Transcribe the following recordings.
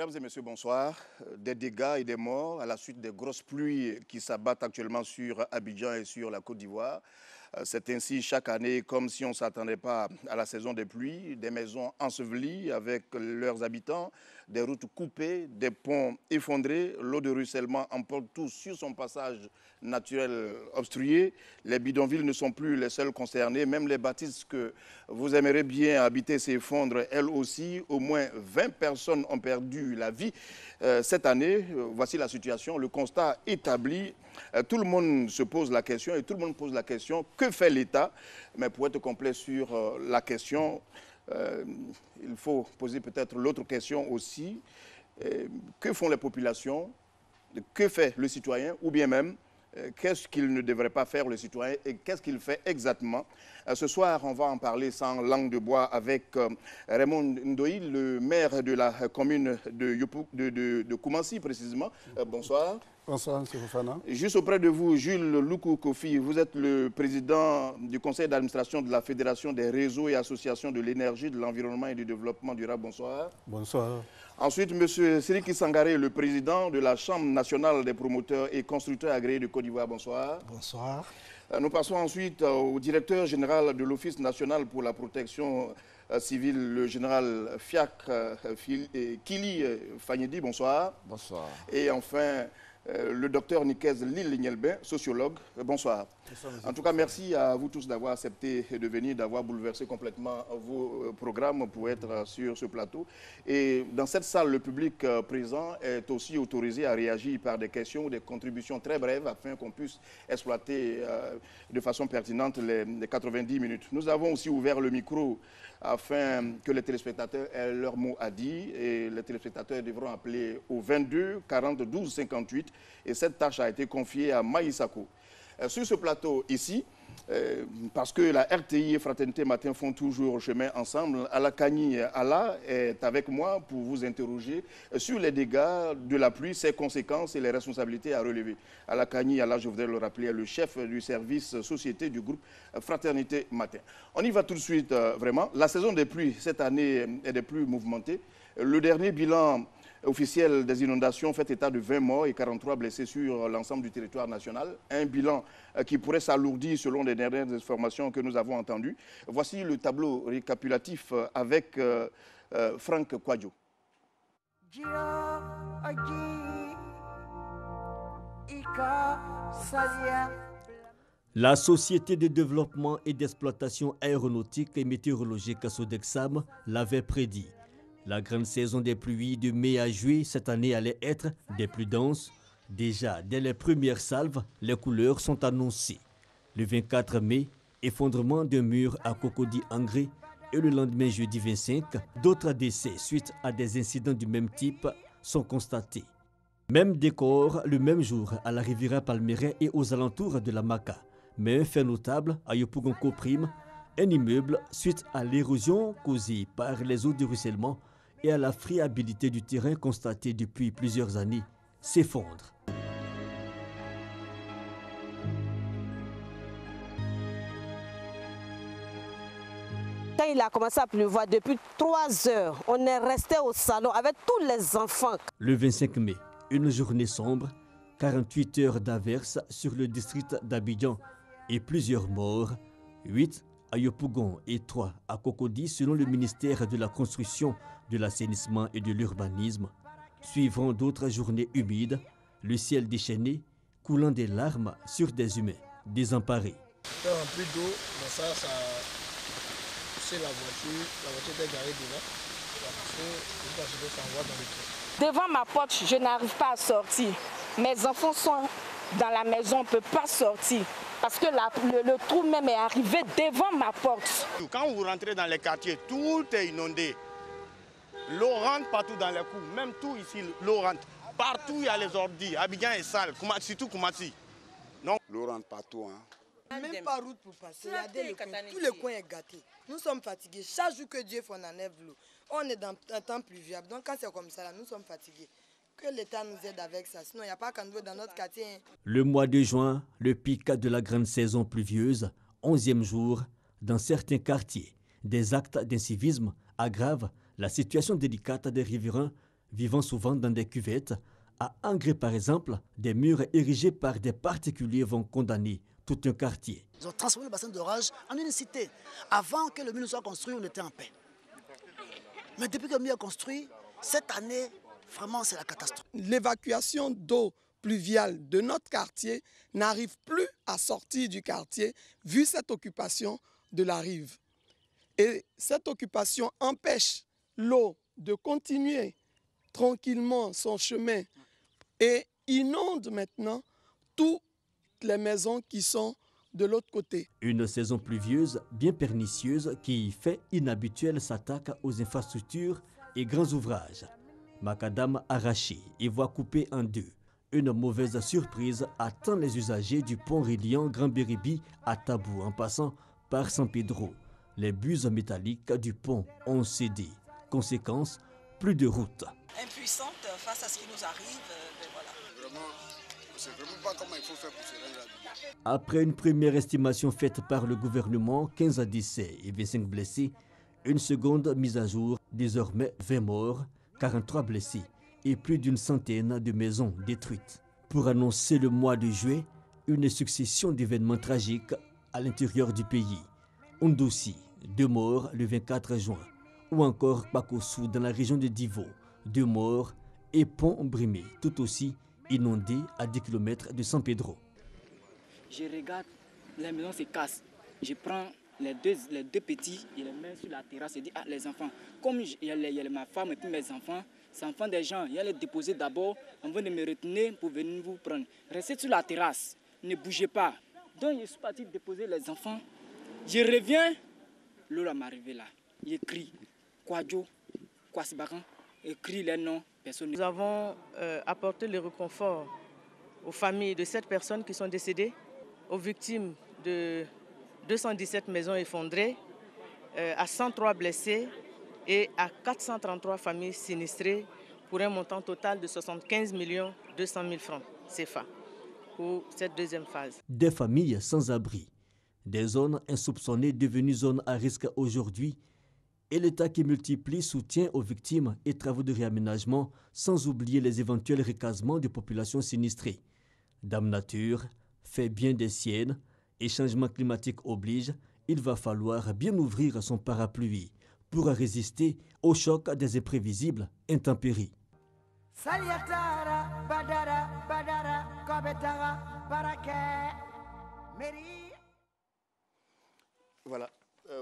Mesdames et messieurs, bonsoir. Des dégâts et des morts à la suite des grosses pluies qui s'abattent actuellement sur Abidjan et sur la Côte d'Ivoire. C'est ainsi chaque année, comme si on ne s'attendait pas à la saison des pluies, des maisons ensevelies avec leurs habitants, des routes coupées, des ponts effondrés, l'eau de ruissellement emporte tout sur son passage naturel obstrué. Les bidonvilles ne sont plus les seuls concernés, même les bâtisses que vous aimeriez bien habiter s'effondrent elles aussi. Au moins 20 personnes ont perdu la vie cette année. Voici la situation, le constat établi. Tout le monde se pose la question et tout le monde pose la question, que fait l'État? Mais pour être complet sur la question, il faut poser peut-être l'autre question aussi. Que font les populations? Que fait le citoyen? Ou bien même, qu'est-ce qu'il ne devrait pas faire le citoyen et qu'est-ce qu'il fait exactement? Ce soir, on va en parler sans langue de bois avec Raymond Ndoye, le maire de la commune de Koumassi précisément. Bonsoir. Bonsoir, M. Fofana. Juste auprès de vous, Jules Loukou Kofi, vous êtes le président du conseil d'administration de la Fédération des réseaux et associations de l'énergie, de l'environnement et du développement durable. Bonsoir. Bonsoir. Ensuite, M. Siriki Sangaré, le président de la Chambre nationale des promoteurs et constructeurs agréés de Côte d'Ivoire. Bonsoir. Bonsoir. Nous passons ensuite au directeur général de l'Office national pour la protection civile, le général Fiak Kili Fanyedi. Bonsoir. Bonsoir. Et enfin, le docteur Nikez Lille-Nielbin, sociologue. Bonsoir. En tout cas, merci à vous tous d'avoir accepté de venir, d'avoir bouleversé complètement vos programmes pour être sur ce plateau. Et dans cette salle, le public présent est aussi autorisé à réagir par des questions ou des contributions très brèves afin qu'on puisse exploiter de façon pertinente les 90 minutes. Nous avons aussi ouvert le micro afin que les téléspectateurs aient leur mot à dire et les téléspectateurs devront appeler au 22 40 12 58 et cette tâche a été confiée à Maïsako. Sur ce plateau ici, parce que la RTI et Fraternité Matin font toujours chemin ensemble, Alakani Allah est avec moi pour vous interroger sur les dégâts de la pluie, ses conséquences et les responsabilités à relever. Alakani Allah, je voudrais le rappeler, est le chef du service société du groupe Fraternité Matin. On y va tout de suite, vraiment. La saison des pluies, cette année, est des plus mouvementée. Le dernier bilan officiel des inondations fait état de 20 morts et 43 blessés sur l'ensemble du territoire national. Un bilan qui pourrait s'alourdir selon les dernières informations que nous avons entendues. Voici le tableau récapitulatif avec Franck Kwadjo. La Société de développement et d'exploitation aéronautique et météorologique Sodexam l'avait prédit. La grande saison des pluies de mai à juillet cette année allait être des plus denses. Déjà, dès les premières salves, les couleurs sont annoncées. Le 24 mai, effondrement d'un mur à Cocody-Angré et le lendemain, jeudi 25, d'autres décès suite à des incidents du même type sont constatés. Même décor le même jour à la Riviera Palmeraie et aux alentours de la Maca. Mais un fait notable à Yopougon-Koprime, un immeuble suite à l'érosion causée par les eaux de ruissellement et à la friabilité du terrain constatée depuis plusieurs années, s'effondre. Quand il a commencé à pleuvoir, depuis 3 heures, on est resté au salon avec tous les enfants. Le 25 mai, une journée sombre, 48 heures d'averse sur le district d'Abidjan et plusieurs morts, 8 à Yopougon et 3 à Cocody selon le ministère de la Construction, de l'Assainissement et de l'Urbanisme. Suivront d'autres journées humides, le ciel déchaîné, coulant des larmes sur des humains désemparés. C'est rempli d'eau, mais ça poussé la voiture est garée devant, ça a poussé, je s'envoie dans le trou. Devant ma porte, je n'arrive pas à sortir. Mes enfants sont dans la maison, on ne peut pas sortir. Parce que le trou même est arrivé devant ma porte. Quand vous rentrez dans les quartiers, tout est inondé. L'eau rentre partout dans les cours, même tout ici, l'eau rentre. Partout, il y a les ordures. Abidjan est sale, surtout Koumassi. L'eau rentre partout. Même pas route pour passer. Regardez tout le coin est gâté. Nous sommes fatigués. Chaque jour que Dieu fait, on enlève l'eau. On est dans un temps pluviable. Donc quand c'est comme ça, là, nous sommes fatigués. Que l'État nous aide avec ça. Sinon, il n'y a pas qu'un nouveau dans notre quartier. Le mois de juin, le pic de la grande saison pluvieuse, 11e jour, dans certains quartiers, des actes d'incivisme aggravent la situation délicate des riverains vivant souvent dans des cuvettes. À Angré, par exemple, des murs érigés par des particuliers vont condamner tout un quartier. Ils ont transformé le bassin d'orage en une cité. Avant que le mur soit construit, on était en paix. Mais depuis que le mur est construit, cette année, vraiment, c'est la catastrophe. L'évacuation d'eau pluviale de notre quartier n'arrive plus à sortir du quartier vu cette occupation de la rive. Et cette occupation empêche l'eau de continuer tranquillement son chemin et inonde maintenant toutes les maisons qui sont de l'autre côté. Une saison pluvieuse bien pernicieuse qui fait inhabituelle s'attaque aux infrastructures et grands ouvrages. Macadam arraché et voie coupée en deux. Une mauvaise surprise attend les usagers du pont reliant Grand Béribi à Tabou en passant par San Pedro. Les buses métalliques du pont ont cédé. Conséquence, plus de route. Impuissante face à ce qui nous arrive, voilà. Vraiment, on ne sait vraiment pas comment il faut faire pour se rendre là. Après une première estimation faite par le gouvernement, 15 décès et 25 blessés, une seconde mise à jour, désormais 20 morts, 43 blessés et plus d'une centaine de maisons détruites. Pour annoncer le mois de juillet, une succession d'événements tragiques à l'intérieur du pays. Ondossi, 2 morts le 24 juin. Ou encore Bakossou dans la région de Divo, 2 morts, et Pont-Brimé, tout aussi inondé à 10 km de San Pedro. Je regarde, les maisons se cassent. Je prends les deux petits, je les mets sur la terrasse et dis, ah, les enfants, comme il y a ma femme et puis mes enfants, c'est enfants des gens, il y a les déposer d'abord, avant de me retenir pour venir vous prendre. Restez sur la terrasse, ne bougez pas. Donc je suis parti déposer les enfants. Je reviens, l'eau m'est arrivée là. Je crie, Kwadjo, Kwasibakan, écrit les noms. Nous avons apporté le réconfort aux familles de 7 personnes qui sont décédées, aux victimes de 217 maisons effondrées, à 103 blessés et à 433 familles sinistrées pour un montant total de 75 200 000 francs CFA pour cette deuxième phase. Des familles sans abri, des zones insoupçonnées devenues zones à risque aujourd'hui, et l'État qui multiplie soutien aux victimes et travaux de réaménagement, sans oublier les éventuels recasements de populations sinistrées. Dame Nature fait bien des siennes et changement climatique oblige, il va falloir bien ouvrir son parapluie pour résister au choc des imprévisibles intempéries. Voilà.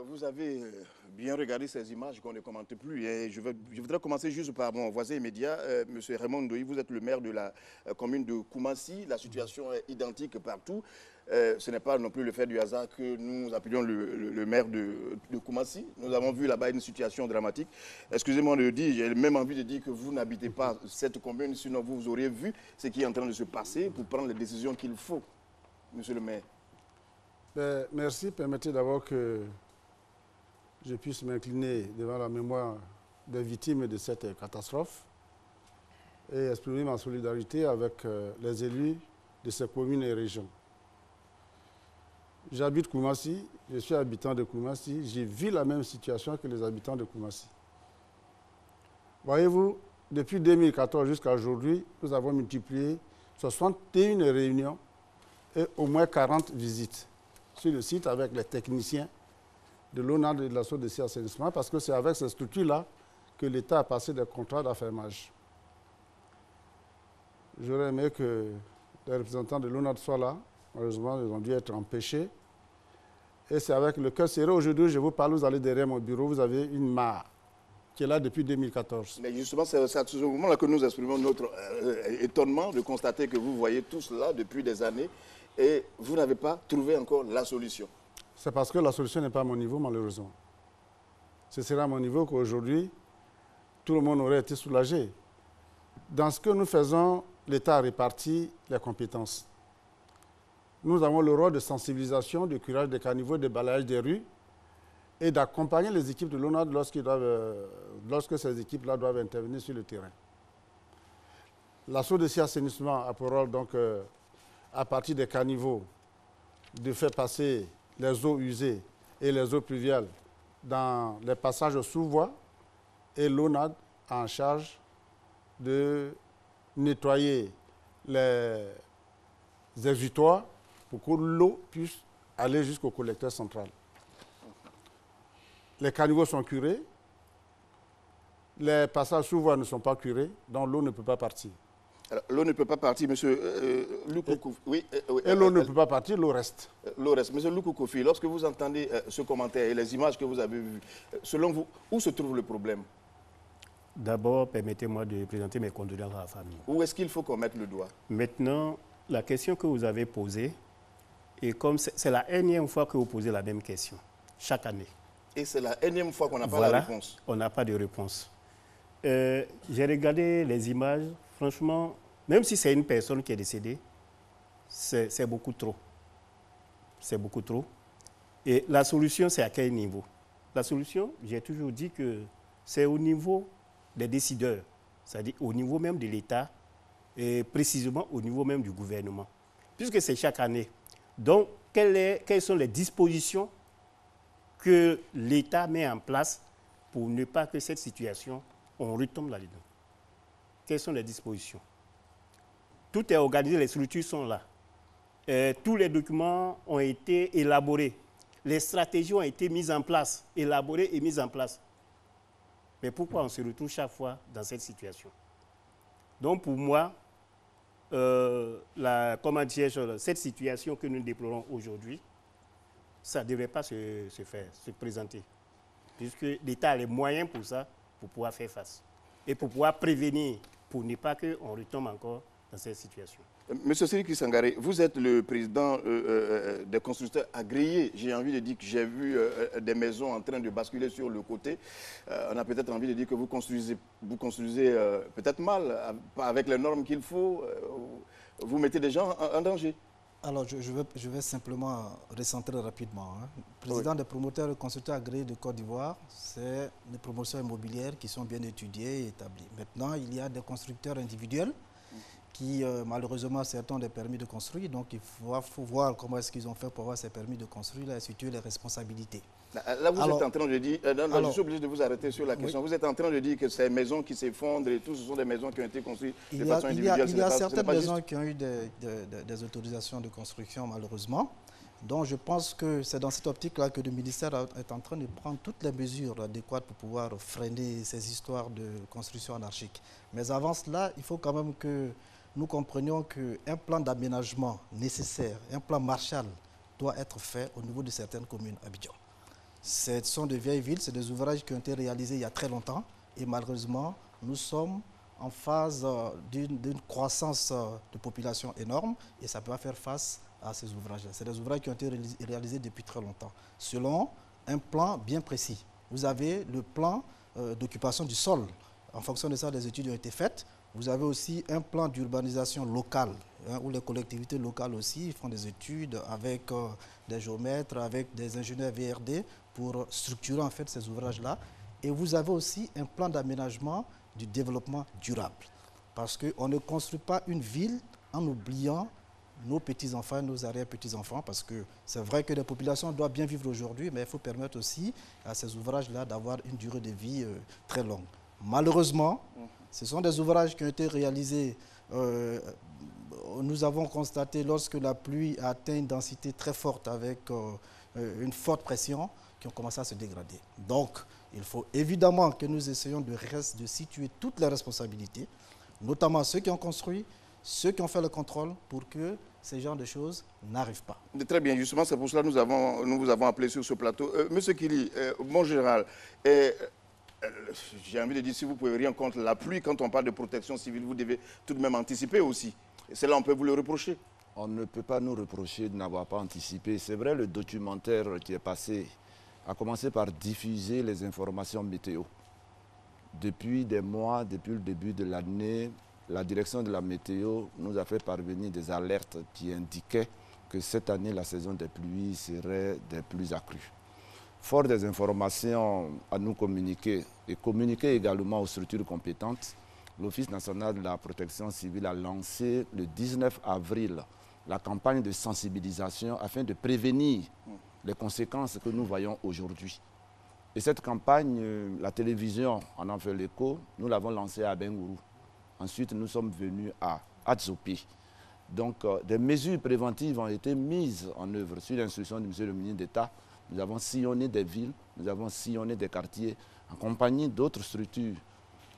Vous avez bien regardé ces images qu'on ne commente plus. Et je voudrais commencer juste par mon voisin immédiat, M. Raymond Ndoye. Vous êtes le maire de la commune de Koumassi. La situation est identique partout. Ce n'est pas non plus le fait du hasard que nous appelions le maire de Koumassi. Nous avons vu là-bas une situation dramatique. Excusez-moi de le dire, j'ai même envie de dire que vous n'habitez pas cette commune, sinon vous auriez vu ce qui est en train de se passer pour prendre les décisions qu'il faut, monsieur le maire. Merci. Permettez d'abord que je puisse m'incliner devant la mémoire des victimes de cette catastrophe et exprimer ma solidarité avec les élus de ces communes et régions. J'habite Koumassi, je suis habitant de Koumassi, j'ai vu la même situation que les habitants de Koumassi. Voyez-vous, depuis 2014 jusqu'à aujourd'hui, nous avons multiplié 61 réunions et au moins 40 visites sur le site avec les techniciens de l'ONAD et de la SODECI Assainissement, parce que c'est avec ces structures-là que l'État a passé des contrats d'affermage. J'aurais aimé que les représentants de l'ONAD soient là. Malheureusement, ils ont dû être empêchés. Et c'est avec le cœur serré. Aujourd'hui, je vous parle, vous allez derrière mon bureau, vous avez une mare qui est là depuis 2014. Mais justement, c'est à ce moment-là que nous exprimons notre étonnement de constater que vous voyez tout cela depuis des années et vous n'avez pas trouvé encore la solution. C'est parce que la solution n'est pas à mon niveau, malheureusement. Ce serait à mon niveau qu'aujourd'hui, tout le monde aurait été soulagé. Dans ce que nous faisons, l'État a réparti les compétences. Nous avons le rôle de sensibilisation, de curage des caniveaux, de balayage des rues et d'accompagner les équipes de l'ONAD lorsque ces équipes-là doivent intervenir sur le terrain. La SODECI Assainissement a pour rôle, donc, à partir des caniveaux, de faire passer les eaux usées et les eaux pluviales dans les passages sous voie, et l'ONAD a en charge de nettoyer les exutoires pour que l'eau puisse aller jusqu'au collecteur central. Les caniveaux sont curés, les passages sous voie ne sont pas curés, donc l'eau ne peut pas partir. L'eau ne peut pas partir, monsieur Lukou. Oui, et l'eau ne peut pas partir, l'eau reste. L'eau reste. Monsieur Lukou Kofi, lorsque vous entendez ce commentaire et les images que vous avez vues, selon vous, où se trouve le problème? D'abord, permettez-moi de présenter mes condoléances à la famille. Où est-ce qu'il faut qu'on mette le doigt? Maintenant, la question que vous avez posée, et comme c'est la énième fois que vous posez la même question, chaque année. Et c'est la énième fois qu'on n'a pas la réponse. On n'a pas de réponse. J'ai regardé les images, franchement, même si c'est une personne qui est décédée, c'est beaucoup trop. C'est beaucoup trop. Et la solution, c'est à quel niveau? La solution, j'ai toujours dit que c'est au niveau des décideurs, c'est-à-dire au niveau même de l'État, et précisément au niveau même du gouvernement, puisque c'est chaque année. Donc, quelles sont les dispositions que l'État met en place pour ne pas que cette situation, on retombe là-dedans? Quelles sont les dispositions? Tout est organisé, les structures sont là. Tous les documents ont été élaborés. Les stratégies ont été mises en place, élaborées et mises en place. Mais pourquoi on se retrouve chaque fois dans cette situation? Donc pour moi, cette situation que nous déplorons aujourd'hui, ça ne devrait pas se présenter. Puisque l'État a les moyens pour ça, pour pouvoir faire face. Et pour pouvoir prévenir, pour ne pas qu'on retombe encore dans cette situation. Monsieur Siriki Sangaré, vous êtes le président des constructeurs agréés. J'ai envie de dire que j'ai vu des maisons en train de basculer sur le côté. On a peut-être envie de dire que vous construisez peut-être mal, pas avec les normes qu'il faut. Vous mettez des gens en danger. Alors, je vais simplement recentrer rapidement. Président des promoteurs et constructeurs agréés de Côte d'Ivoire, c'est des promotions immobilières qui sont bien étudiées et établies. Maintenant, il y a des constructeurs individuels qui, malheureusement, certains ont des permis de construire. Donc, il faut voir comment est-ce qu'ils ont fait pour avoir ces permis de construire et situer les responsabilités. Là, vous êtes en train de dire, je suis obligé de vous arrêter sur la question. Oui. Vous êtes en train de dire que ces maisons qui s'effondrent et tout, ce sont des maisons qui ont été construites de façon individuelle. Il y a certaines maisons qui ont eu des autorisations de construction, malheureusement. Donc, je pense que c'est dans cette optique-là que le ministère est en train de prendre toutes les mesures adéquates pour pouvoir freiner ces histoires de construction anarchique. Mais avant cela, il faut quand même que nous comprenions qu'un plan d'aménagement nécessaire, un plan Marshall, doit être fait au niveau de certaines communes à Abidjan. Ce sont de vieilles villes, c'est des ouvrages qui ont été réalisés il y a très longtemps et malheureusement, nous sommes en phase d'une croissance de population énorme et ça peut pas faire face à ces ouvrages-là. C'est des ouvrages qui ont été réalisés depuis très longtemps, selon un plan bien précis. Vous avez le plan d'occupation du sol. En fonction de ça, des études ont été faites. Vous avez aussi un plan d'urbanisation locale, où les collectivités locales aussi font des études avec des géomètres, avec des ingénieurs VRD pour structurer en fait ces ouvrages-là. Et vous avez aussi un plan d'aménagement du développement durable. Parce qu'on ne construit pas une ville en oubliant nos petits-enfants, nos arrière-petits-enfants, parce que c'est vrai que les populations doivent bien vivre aujourd'hui, mais il faut permettre aussi à ces ouvrages-là d'avoir une durée de vie très longue. Malheureusement, ce sont des ouvrages qui ont été réalisés, nous avons constaté lorsque la pluie a atteint une densité très forte avec une forte pression, qui ont commencé à se dégrader. Donc, il faut évidemment que nous essayions de situer toutes les responsabilités, notamment ceux qui ont construit, ceux qui ont fait le contrôle, pour que ces genres de choses n'arrivent pas. Très bien, justement, c'est pour cela que nous vous avons appelé sur ce plateau. Monsieur Kili, mon général, j'ai envie de dire, si vous ne pouvez rien contre la pluie, quand on parle de protection civile, vous devez tout de même anticiper aussi. Et cela, on peut vous le reprocher. On ne peut pas nous reprocher de n'avoir pas anticipé. C'est vrai, le documentaire qui est passé a commencé par diffuser les informations météo. Depuis des mois, depuis le début de l'année, la direction de la météo nous a fait parvenir des alertes qui indiquaient que cette année, la saison des pluies serait des plus accrues. Fort des informations à nous communiquer et communiquer également aux structures compétentes, l'Office national de la protection civile a lancé le 19 avril la campagne de sensibilisation afin de prévenir les conséquences que nous voyons aujourd'hui. Et cette campagne, la télévision en fait l'écho, nous l'avons lancée à Bengourou. Ensuite, nous sommes venus à Adzopi. Donc, des mesures préventives ont été mises en œuvre sur l'instruction du monsieur le ministre d'État. Nous avons sillonné des villes, nous avons sillonné des quartiers, en compagnie d'autres structures,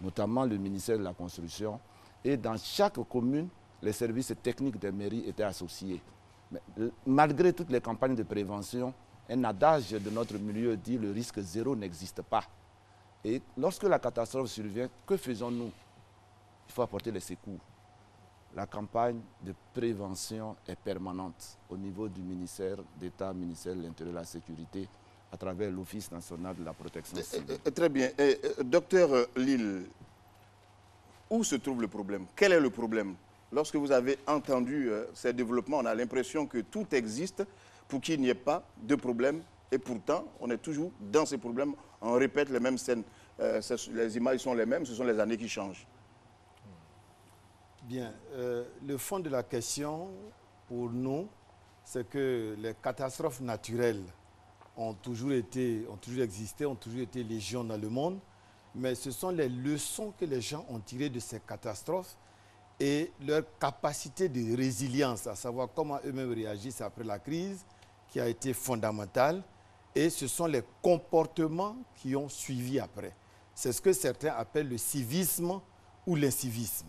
notamment le ministère de la Construction. Et dans chaque commune, les services techniques des mairies étaient associés. Mais, malgré toutes les campagnes de prévention, un adage de notre milieu dit le risque zéro n'existe pas. Et lorsque la catastrophe survient, que faisons-nous? Il faut apporter les secours. La campagne de prévention est permanente au niveau du ministère d'État, ministère de l'Intérieur et de la Sécurité, à travers l'Office national de la protection civile. Très bien. Docteur Lille, où se trouve le problème? Quel est le problème? Lorsque vous avez entendu ces développements, on a l'impression que tout existe pour qu'il n'y ait pas de problème. Et pourtant, on est toujours dans ces problèmes. On répète les mêmes scènes. Les images sont les mêmes, ce sont les années qui changent. Bien, le fond de la question, pour nous, c'est que les catastrophes naturelles ont toujours existé, ont toujours été légion dans le monde, mais ce sont les leçons que les gens ont tirées de ces catastrophes et leur capacité de résilience, à savoir comment eux-mêmes réagissent après la crise, qui a été fondamentale, et ce sont les comportements qui ont suivi après. C'est ce que certains appellent le civisme ou l'incivisme.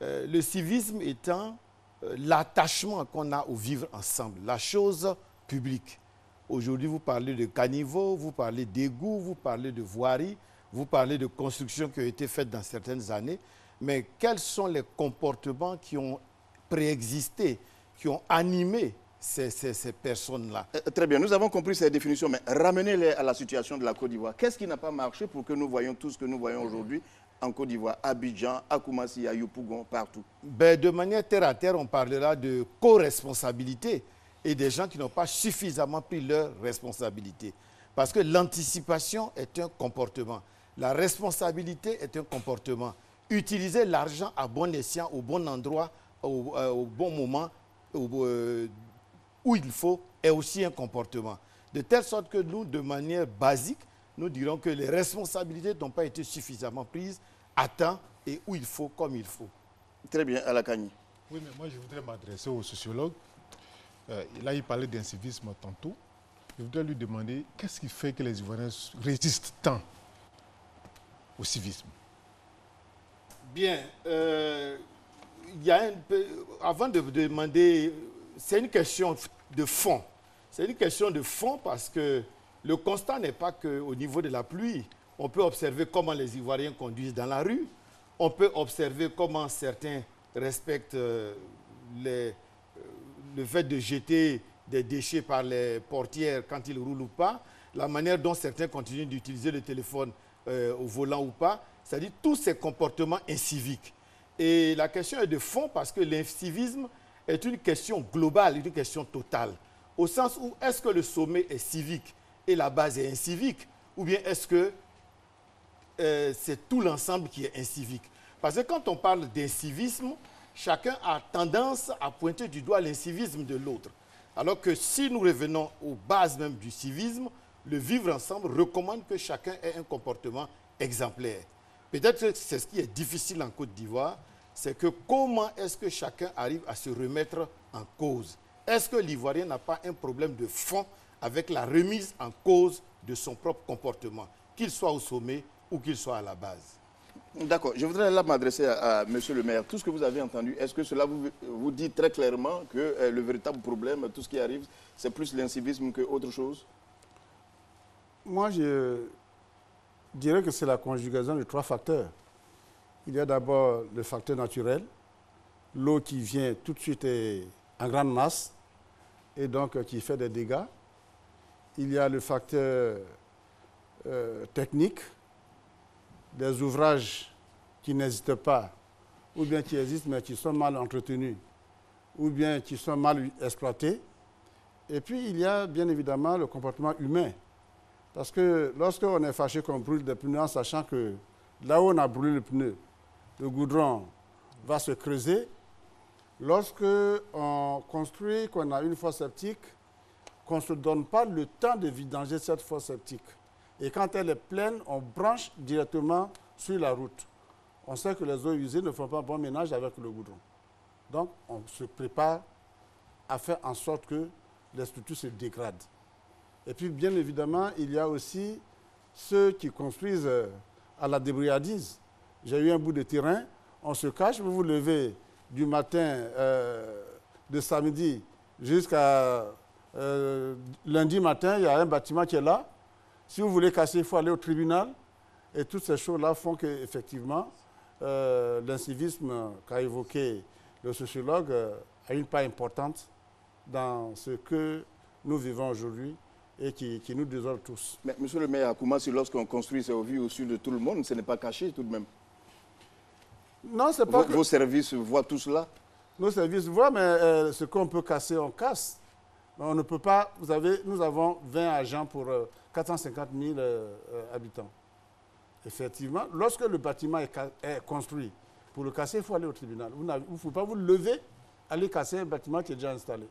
Le civisme étant l'attachement qu'on a au vivre ensemble, la chose publique. Aujourd'hui, vous parlez de caniveaux, vous parlez d'égouts, vous parlez de voiries, vous parlez de constructions qui ont été faites dans certaines années. Mais quels sont les comportements qui ont préexisté, qui ont animé ces personnes-là? Très bien, nous avons compris ces définitions, mais ramenez-les à la situation de la Côte d'Ivoire. Qu'est-ce qui n'a pas marché pour que nous voyions tout ce que nous voyons aujourd'hui en Côte d'Ivoire, à Abidjan, à Koumassi, à Yopougon, partout? De manière terre à terre, on parlera de co-responsabilité et des gens qui n'ont pas suffisamment pris leur responsabilité. Parce que l'anticipation est un comportement. La responsabilité est un comportement. Utiliser l'argent à bon escient, au bon endroit, au bon moment, où il faut, est aussi un comportement. De telle sorte que nous, de manière basique, nous dirons que les responsabilités n'ont pas été suffisamment prises à temps et où il faut, comme il faut. Très bien, Alakani. Oui, mais moi, je voudrais m'adresser au sociologue. Là, il parlait d'incivisme tantôt. Je voudrais lui demander qu'est-ce qui fait que les Ivoiriens résistent tant au civisme? Bien, il y a avant de demander, c'est une question de fond. C'est une question de fond parce que le constat n'est pas qu'au niveau de la pluie. On peut observer comment les Ivoiriens conduisent dans la rue. On peut observer comment certains respectent le fait de jeter des déchets par les portières quand ils roulent ou pas. La manière dont certains continuent d'utiliser le téléphone au volant ou pas. C'est-à-dire tous ces comportements inciviques. Et la question est de fond parce que l'incivisme est une question globale, une question totale. Au sens où est-ce que le sommet est civique et la base est incivique, ou bien est-ce que c'est tout l'ensemble qui est incivique? Parce que quand on parle d'incivisme, chacun a tendance à pointer du doigt l'incivisme de l'autre. Alors que si nous revenons aux bases même du civisme, le vivre ensemble recommande que chacun ait un comportement exemplaire. Peut-être que c'est ce qui est difficile en Côte d'Ivoire, c'est que comment est-ce que chacun arrive à se remettre en cause? Est-ce que l'Ivoirien n'a pas un problème de fond avec la remise en cause de son propre comportement, qu'il soit au sommet ou qu'il soit à la base? D'accord. Je voudrais là m'adresser à monsieur le maire. Tout ce que vous avez entendu, est-ce que cela vous dit très clairement que le véritable problème, tout ce qui arrive, c'est plus l'incivisme qu'autre chose? Moi, je dirais que c'est la conjugaison de trois facteurs. Il y a d'abord le facteur naturel, l'eau qui vient tout de suite en grande masse et donc qui fait des dégâts. Il y a le facteur technique, des ouvrages qui n'existent pas, ou bien qui existent mais qui sont mal entretenus, ou bien qui sont mal exploités. Et puis il y a bien évidemment le comportement humain. Parce que lorsqu'on est fâché qu'on brûle des pneus en sachant que là où on a brûlé le pneu, le goudron va se creuser. Lorsqu'on construit, qu'on a une fosse septique, qu'on ne se donne pas le temps de vidanger cette fosse septique. Et quand elle est pleine, on branche directement sur la route. on sait que les eaux usées ne font pas bon ménage avec le goudron. Donc, on se prépare à faire en sorte que les structures se dégradent. Et puis, bien évidemment, il y a aussi ceux qui construisent à la débrouillardise. J'ai eu un bout de terrain, on se cache, vous vous levez du matin de samedi jusqu'à lundi matin, il y a un bâtiment qui est là. Si vous voulez casser, il faut aller au tribunal. Et toutes ces choses-là font qu'effectivement, l'incivisme qu'a évoqué le sociologue a une part importante dans ce que nous vivons aujourd'hui et qui nous désole tous. Mais monsieur le maire, à Koumassi, lorsqu'on construit, c'est au vu au su de tout le monde, ce n'est pas caché tout de même. Non, c'est pas Vos services voient tout cela? Nos services voient, mais ce qu'on peut casser, on casse. Mais on ne peut pas... Vous savez, nous avons 20 agents pour 450 000 habitants. Effectivement, lorsque le bâtiment est construit, pour le casser, il faut aller au tribunal. Vous ne pouvez pas vous lever, aller casser un bâtiment qui est déjà installé.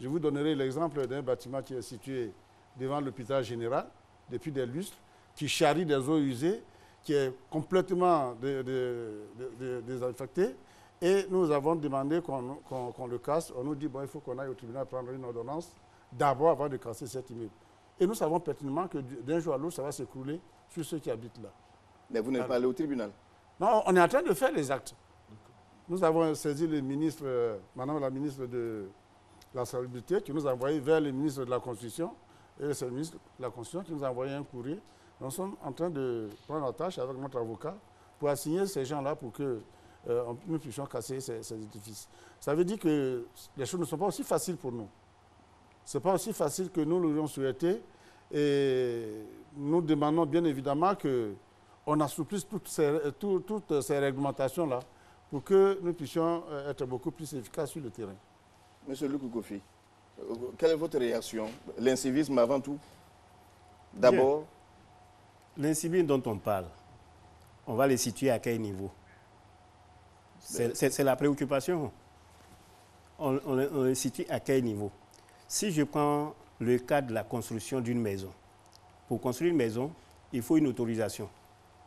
Je vous donnerai l'exemple d'un bâtiment qui est situé devant l'hôpital général, depuis des lustres, qui charrie des eaux usées, qui est complètement désinfecté. Et nous avons demandé qu'on le casse. On nous dit, bon, il faut qu'on aille au tribunal prendre une ordonnance d'abord avant de casser cet immeuble. Et nous savons pertinemment que d'un jour à l'autre, ça va s'écrouler sur ceux qui habitent là. Mais vous n'êtes pas allé au tribunal? Non, on est en train de faire les actes. Nous avons saisi le ministre, madame la ministre de la Salubrité, qui nous a envoyé vers le ministre de la Constitution, et c'est le ministre de la Constitution qui nous a envoyé un courrier. Nous sommes en train de prendre la tâche avec notre avocat pour assigner ces gens-là pour que nous puissions casser ces édifices. Ça veut dire que les choses ne sont pas aussi faciles pour nous. Ce n'est pas aussi facile que nous l'aurions souhaité. Et nous demandons bien évidemment qu'on assouplisse toutes ces réglementations-là pour que nous puissions être beaucoup plus efficaces sur le terrain. Monsieur Luc Kofi, quelle est votre réaction? L'incivisme avant tout? D'abord. L'incivisme dont on parle, on va le situer à quel niveau? C'est la préoccupation. On le situe à quel niveau? Si je prends le cas de la construction d'une maison, pour construire une maison, il faut une autorisation.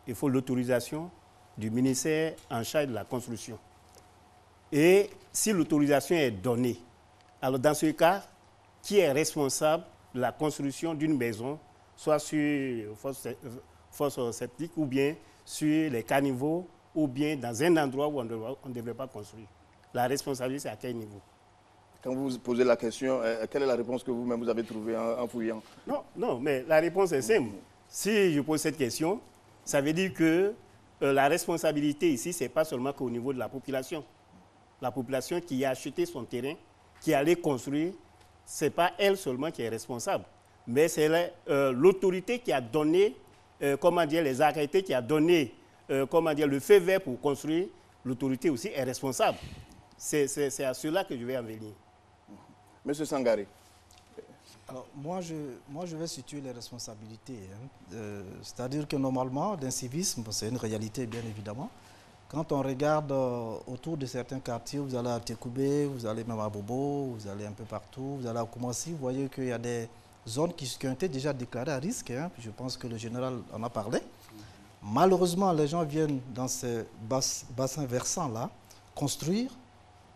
Il faut l'autorisation du ministère en charge de la construction. Et si l'autorisation est donnée, alors dans ce cas, qui est responsable de la construction d'une maison, soit sur fosse septique ou bien sur les caniveaux ou bien dans un endroit où on ne devrait pas construire? La responsabilité, c'est à quel niveau? Quand vous posez la question, quelle est la réponse que vous-même vous avez trouvée en fouillant? Non, mais la réponse est simple. Si je pose cette question, ça veut dire que la responsabilité ici, ce n'est pas seulement qu'au niveau de la population. La population qui a acheté son terrain, qui allait construire, ce n'est pas elle seulement qui est responsable, mais c'est l'autorité qui a donné, les arrêtés qui a donné, le feu vert pour construire. L'autorité aussi est responsable. C'est à cela que je vais en venir. Monsieur Sangaré. Alors, moi, je vais situer les responsabilités. C'est-à-dire que normalement, l'incivisme, c'est une réalité, bien évidemment. Quand on regarde autour de certains quartiers, vous allez à Tekoubé, vous allez même à Bobo, vous allez un peu partout, vous allez à Koumassi, vous voyez qu'il y a des zones qui ont été déjà déclarées à risque. Je pense que le général en a parlé. Malheureusement, les gens viennent dans ces bassins versants-là construire.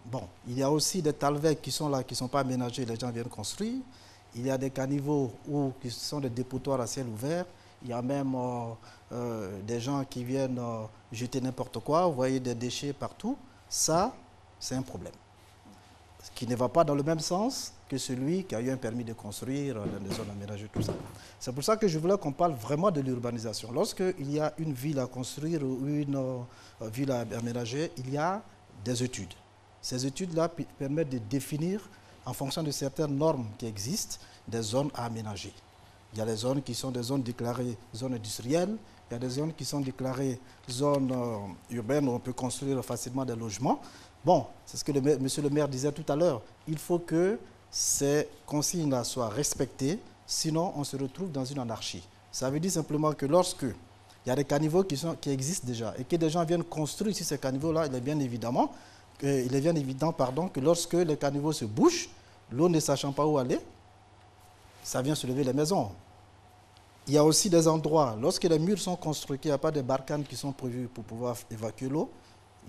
Bon, il y a aussi des talvecs qui sont là, qui ne sont pas aménagés, les gens viennent construire. Il y a des caniveaux qui sont des dépotoirs à ciel ouvert. Il y a même des gens qui viennent jeter n'importe quoi. Vous voyez des déchets partout. Ça, c'est un problème. Ce qui ne va pas dans le même sens que celui qui a eu un permis de construire dans des zones aménagées, tout ça. C'est pour ça que je voulais qu'on parle vraiment de l'urbanisation. Lorsqu'il y a une ville à construire ou une ville à aménager, il y a des études. Ces études-là permettent de définir, en fonction de certaines normes qui existent, des zones à aménager. Il y a les zones qui sont des zones déclarées zones industrielles, il y a des zones qui sont déclarées zones urbaines où on peut construire facilement des logements. Bon, c'est ce que monsieur le maire disait tout à l'heure. Il faut que ces consignes-là soient respectées, sinon on se retrouve dans une anarchie. Ça veut dire simplement que lorsque il y a des caniveaux qui existent déjà et que des gens viennent construire sur ces caniveaux-là, il est bien évident que lorsque les caniveaux se bouchent, l'eau ne sachant pas où aller, ça vient se lever les maisons. Il y a aussi des endroits, lorsque les murs sont construits, il n'y a pas de barcanes qui sont prévues pour pouvoir évacuer l'eau,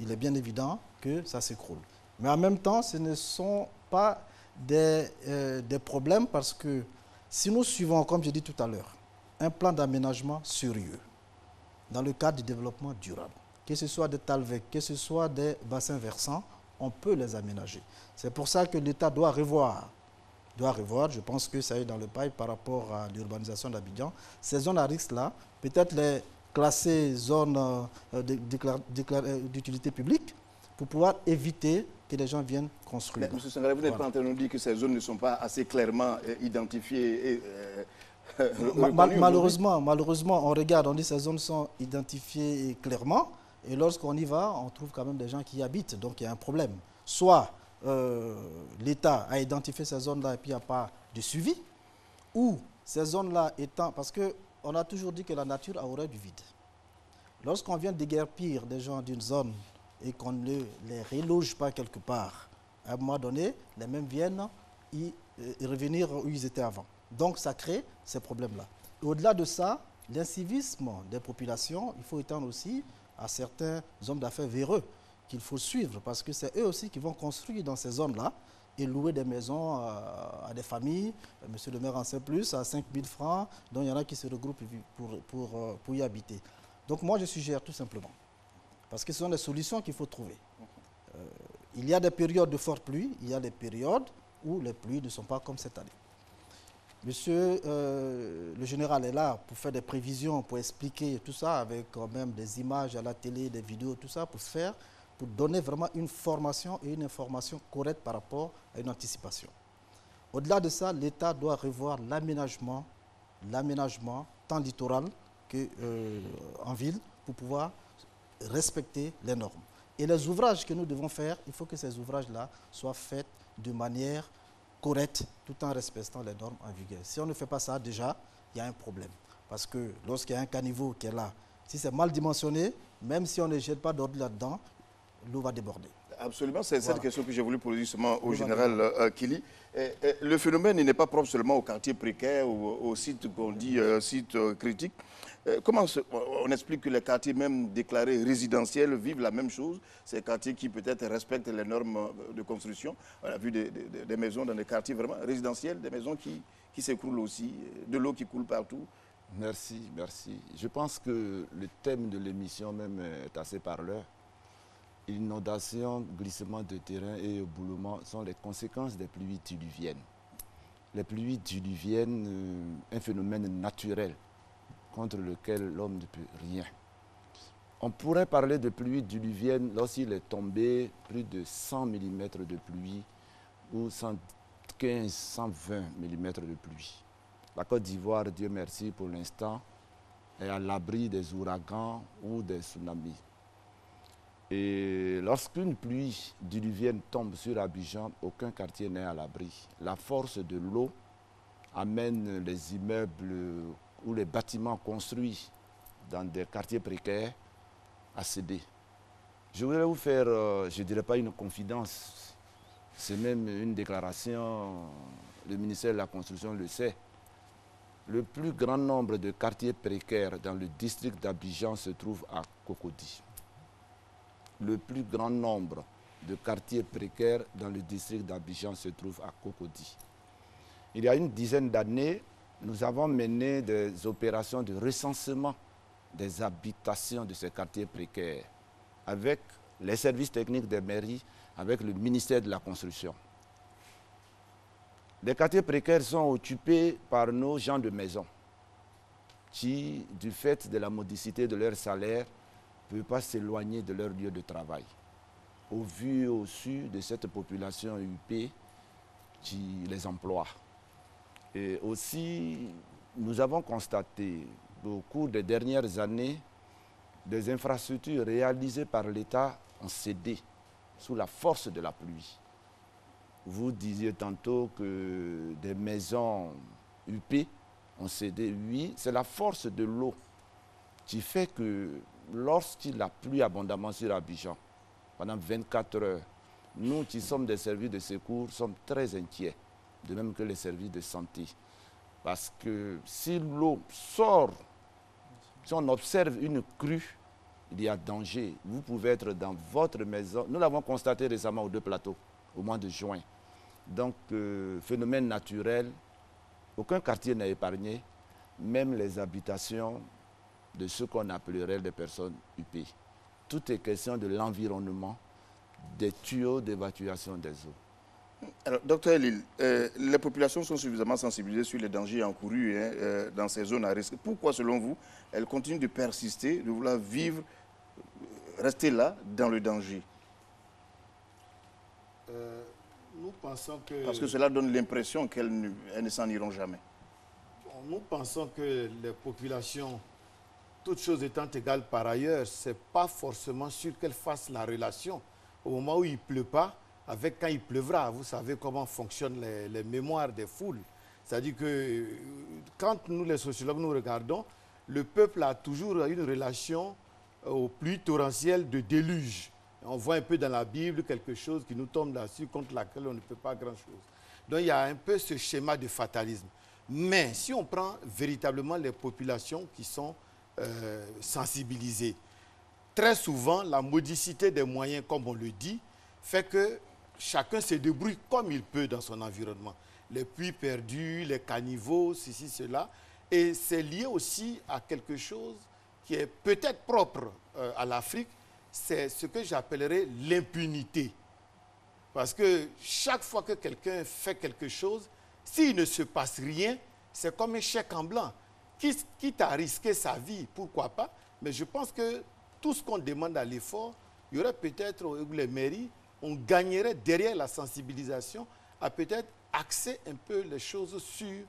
il est bien évident que ça s'écroule. Mais en même temps, ce ne sont pas des problèmes parce que si nous suivons, comme j'ai dit tout à l'heure, un plan d'aménagement sérieux dans le cadre du développement durable, que ce soit des talvecs, que ce soit des bassins versants, on peut les aménager. C'est pour ça que l'État doit revoir, je pense que ça est dans le pipe par rapport à l'urbanisation d'Abidjan, ces zones à risque-là, peut-être les classer zones d'utilité publique pour pouvoir éviter que les gens viennent construire. Mais, M. Sangaré, vous n'êtes pas en train de nous dire que ces zones ne sont pas assez clairement identifiées et malheureusement, on regarde, on dit que ces zones sont identifiées clairement, et lorsqu'on y va, on trouve quand même des gens qui y habitent, donc il y a un problème. Soit l'État a identifié ces zones-là et puis il n'y a pas de suivi, ou ces zones-là étant... Parce qu'on a toujours dit que la nature a horreur du vide. Lorsqu'on vient déguerpir des gens d'une zone et qu'on ne les reloge pas quelque part, à un moment donné, les mêmes viennent y revenir où ils étaient avant. Donc ça crée ces problèmes-là. Au-delà de ça, l'incivisme des populations, il faut étendre aussi à certains hommes d'affaires véreux qu'il faut suivre parce que c'est eux aussi qui vont construire dans ces zones-là et louer des maisons à des familles, monsieur le maire en sait plus, à 5 000 francs, dont il y en a qui se regroupent pour y habiter. Donc moi je suggère tout simplement, parce que ce sont des solutions qu'il faut trouver. Il y a des périodes de forte pluie, il y a des périodes où les pluies ne sont pas comme cette année. Monsieur le général est là pour faire des prévisions, pour expliquer tout ça avec quand même des images à la télé, des vidéos, tout ça, pour donner vraiment une formation et une information correcte par rapport à une anticipation. Au-delà de ça, l'État doit revoir l'aménagement tant littoral qu'en ville pour pouvoir respecter les normes. Et les ouvrages que nous devons faire, il faut que ces ouvrages-là soient faits de manière correcte tout en respectant les normes en vigueur. Si on ne fait pas ça, déjà, il y a un problème. Parce que lorsqu'il y a un caniveau qui est là, si c'est mal dimensionné, même si on ne jette pas d'ordre là-dedans, l'eau va déborder. Absolument, c'est cette question que j'ai voulu poser justement au général Kili. Le phénomène n'est pas propre seulement aux quartiers précaires ou aux sites qu'on dit sites critiques. Comment on explique que les quartiers même déclarés résidentiels vivent la même chose? Ces quartiers qui peut-être respectent les normes de construction. On a vu des maisons dans des quartiers vraiment résidentiels, des maisons qui s'écroulent aussi, de l'eau qui coule partout. Merci, merci. Je pense que le thème de l'émission même est assez parleur. Inondation, glissement de terrain et éboulement sont les conséquences des pluies diluviennes. Les pluies diluviennes, un phénomène naturel contre lequel l'homme ne peut rien. On pourrait parler de pluie diluvienne lorsqu'il est tombé plus de 100 mm de pluie ou 115, 120 mm de pluie. La Côte d'Ivoire, Dieu merci pour l'instant, est à l'abri des ouragans ou des tsunamis. Et lorsqu'une pluie diluvienne tombe sur Abidjan, aucun quartier n'est à l'abri. La force de l'eau amène les immeubles ou les bâtiments construits dans des quartiers précaires à céder. Je voudrais vous faire, je ne dirais pas une confidence, c'est même une déclaration, le ministère de la Construction le sait. Le plus grand nombre de quartiers précaires dans le district d'Abidjan se trouve à Cocody. Le plus grand nombre de quartiers précaires dans le district d'Abidjan se trouve à Cocody. Il y a une dizaine d'années, nous avons mené des opérations de recensement des habitations de ces quartiers précaires avec les services techniques des mairies, avec le ministère de la Construction. Les quartiers précaires sont occupés par nos gens de maison qui, du fait de la modicité de leur salaire, ne peuvent pas s'éloigner de leur lieu de travail. Au vu et au su de cette population UP qui les emploie. Et aussi, nous avons constaté au cours des dernières années des infrastructures réalisées par l'État ont cédé sous la force de la pluie. Vous disiez tantôt que des maisons UP ont cédé. Oui, c'est la force de l'eau qui fait que lorsqu'il a plu abondamment sur Abidjan, pendant 24 heures, nous qui sommes des services de secours sommes très inquiets, de même que les services de santé. Parce que si l'eau sort, si on observe une crue, il y a danger. Vous pouvez être dans votre maison. Nous l'avons constaté récemment aux 2 plateaux, au mois de juin. Donc, phénomène naturel, aucun quartier n'est épargné, même les habitations de ceux qu'on appellerait des personnes huppées. Tout est question de l'environnement, des tuyaux d'évacuation des eaux. Alors, docteur Lille, les populations sont suffisamment sensibilisées sur les dangers encourus dans ces zones à risque. Pourquoi, selon vous, elles continuent de persister, de vouloir vivre, rester là, dans le danger? Nous pensons que... Parce que cela donne l'impression qu'elles ne s'en iront jamais. Nous pensons que les populations, toutes choses étant égales par ailleurs, ce n'est pas forcément sûr qu'elles fassent la relation au moment où il ne pleut pas avec quand il pleuvra. Vous savez comment fonctionnent les mémoires des foules. C'est-à-dire que quand nous, les sociologues, nous regardons, le peuple a toujours une relation aux pluies torrentielles de déluge. On voit un peu dans la Bible quelque chose qui nous tombe là-dessus, contre laquelle on ne peut pas grand-chose. Donc il y a un peu ce schéma de fatalisme. Mais si on prend véritablement les populations qui sont sensibilisées, très souvent la modicité des moyens, comme on le dit, fait que chacun se débrouille comme il peut dans son environnement. Les puits perdus, les caniveaux, ceci, cela. Et c'est lié aussi à quelque chose qui est peut-être propre à l'Afrique, c'est ce que j'appellerais l'impunité. Parce que chaque fois que quelqu'un fait quelque chose, s'il ne se passe rien, c'est comme un chèque en blanc. Quitte à risquer sa vie, pourquoi pas? Mais je pense que tout ce qu'on demande à l'effort, il y aurait peut-être les mairies, on gagnerait derrière la sensibilisation à peut-être axer un peu les choses sur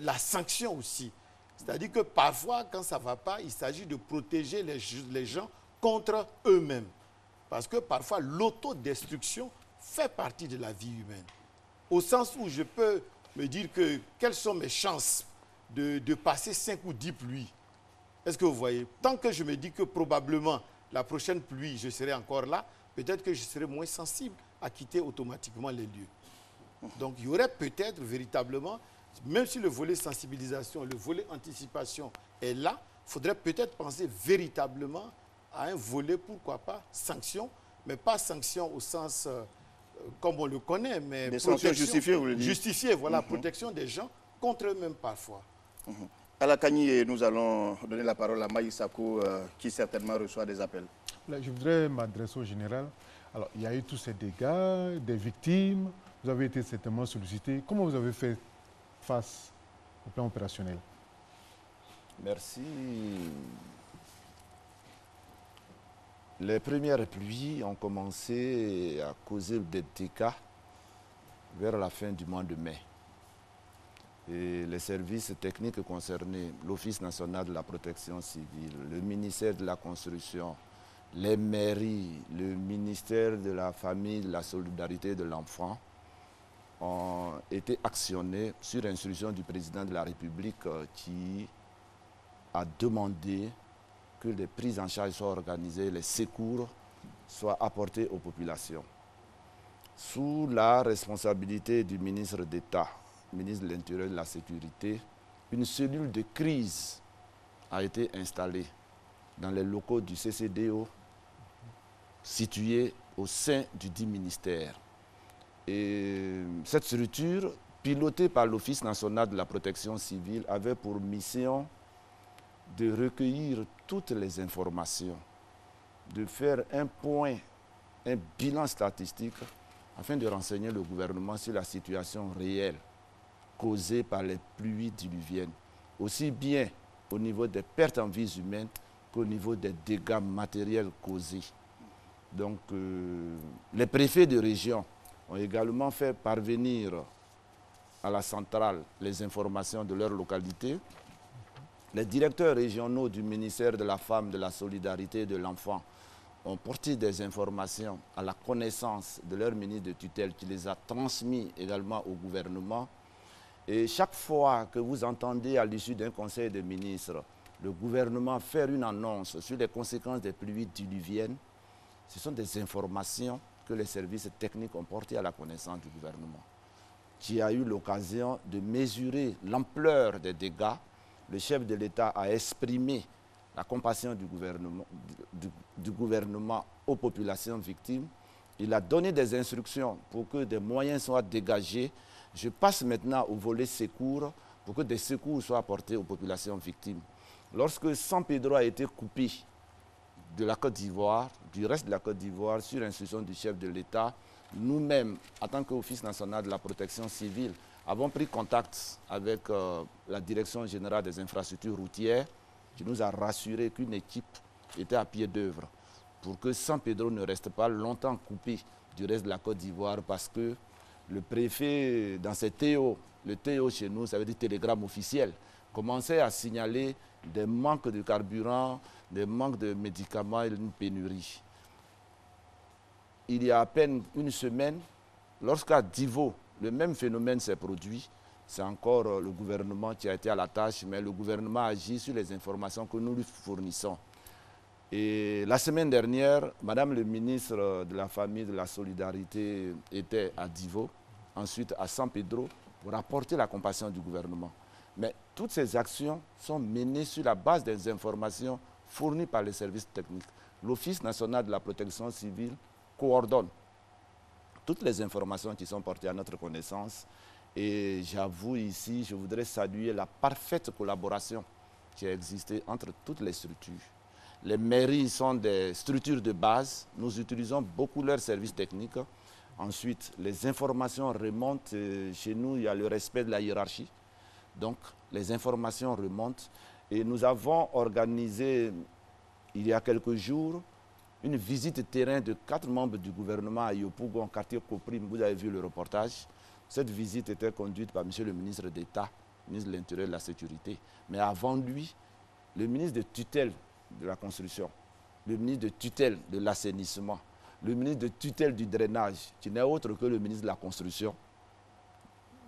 la sanction aussi. C'est-à-dire que parfois, quand ça ne va pas, il s'agit de protéger les gens contre eux-mêmes. Parce que parfois, l'autodestruction fait partie de la vie humaine. Au sens où je peux me dire que quelles sont mes chances de passer 5 ou 10 pluies. Est-ce que vous voyez? Tant que je me dis que probablement la prochaine pluie, je serai encore là, peut-être que je serai moins sensible à quitter automatiquement les lieux. Donc il y aurait peut-être véritablement, même si le volet sensibilisation, le volet anticipation est là, il faudrait peut-être penser véritablement à un volet, pourquoi pas, sanction, mais pas sanction au sens comme on le connaît, mais des sanctions justifiées, vous le dites. Justifiées, voilà, protection des gens contre eux-mêmes parfois. À la Kani, nous allons donner la parole à Maï Sako, qui certainement reçoit des appels. Là, je voudrais m'adresser au général. Alors, il y a eu tous ces dégâts, des victimes, vous avez été certainement sollicité. Comment vous avez fait face au plan opérationnel? Merci. Les premières pluies ont commencé à causer des dégâts vers la fin du mois de mai. Et les services techniques concernés, l'Office national de la protection civile, le ministère de la construction, les mairies, le ministère de la famille, de la solidarité et de l'enfant ont été actionnés sur instruction du président de la République qui a demandé que les prises en charge soient organisées, les secours soient apportés aux populations. Sous la responsabilité du ministre d'État, ministre de l'Intérieur et de la Sécurité, une cellule de crise a été installée dans les locaux du CCDO situés au sein du dit ministère. Et cette structure, pilotée par l'Office national de la protection civile, avait pour mission de recueillir toutes les informations, de faire un point, un bilan statistique, afin de renseigner le gouvernement sur la situation réelle causée par les pluies diluviennes, aussi bien au niveau des pertes en vies humaines qu'au niveau des dégâts matériels causés. Donc, les préfets de région ont également fait parvenir à la centrale les informations de leur localité. Les directeurs régionaux du ministère de la Femme, de la Solidarité et de l'Enfant ont porté des informations à la connaissance de leur ministre de tutelle qui les a transmis également au gouvernement. Et chaque fois que vous entendez à l'issue d'un conseil des ministres le gouvernement faire une annonce sur les conséquences des pluies diluviennes, ce sont des informations que les services techniques ont portées à la connaissance du gouvernement. qui a eu l'occasion de mesurer l'ampleur des dégâts, le chef de l'État a exprimé la compassion du gouvernement aux populations victimes. Il a donné des instructions pour que des moyens soient dégagés. Je passe maintenant au volet secours pour que des secours soient apportés aux populations victimes. Lorsque San Pedro a été coupé de la Côte d'Ivoire, du reste de la Côte d'Ivoire, sur instruction du chef de l'État, nous-mêmes, en tant qu'Office national de la protection civile, avons pris contact avec la Direction générale des infrastructures routières, qui nous a rassuré qu'une équipe était à pied d'œuvre pour que San Pedro ne reste pas longtemps coupé du reste de la Côte d'Ivoire, parce que le préfet, dans ses TO, le TO chez nous, ça veut dire télégramme officiel, commençait à signaler des manques de carburant, des manques de médicaments et une pénurie. Il y a à peine une semaine, lorsqu'à Divo, le même phénomène s'est produit, c'est encore le gouvernement qui a été à la tâche, mais le gouvernement agit sur les informations que nous lui fournissons. Et la semaine dernière, Madame le ministre de la Famille, de la Solidarité était à Divo, ensuite à San Pedro, pour apporter la compassion du gouvernement. Mais toutes ces actions sont menées sur la base des informations fournies par les services techniques. L'Office national de la protection civile coordonne toutes les informations qui sont portées à notre connaissance. Et j'avoue ici, je voudrais saluer la parfaite collaboration qui a existé entre toutes les structures. Les mairies sont des structures de base. Nous utilisons beaucoup leurs services techniques. Ensuite, les informations remontent. Chez nous, il y a le respect de la hiérarchie. Donc, les informations remontent. Et nous avons organisé, il y a quelques jours, une visite terrain de 4 membres du gouvernement à Yopougon, en quartier Koprim. Vous avez vu le reportage. Cette visite était conduite par M. le ministre d'État, ministre de l'Intérieur et de la Sécurité. Mais avant lui, le ministre de tutelle de la construction, le ministre de tutelle de l'assainissement, le ministre de tutelle du drainage, qui n'est autre que le ministre de la construction,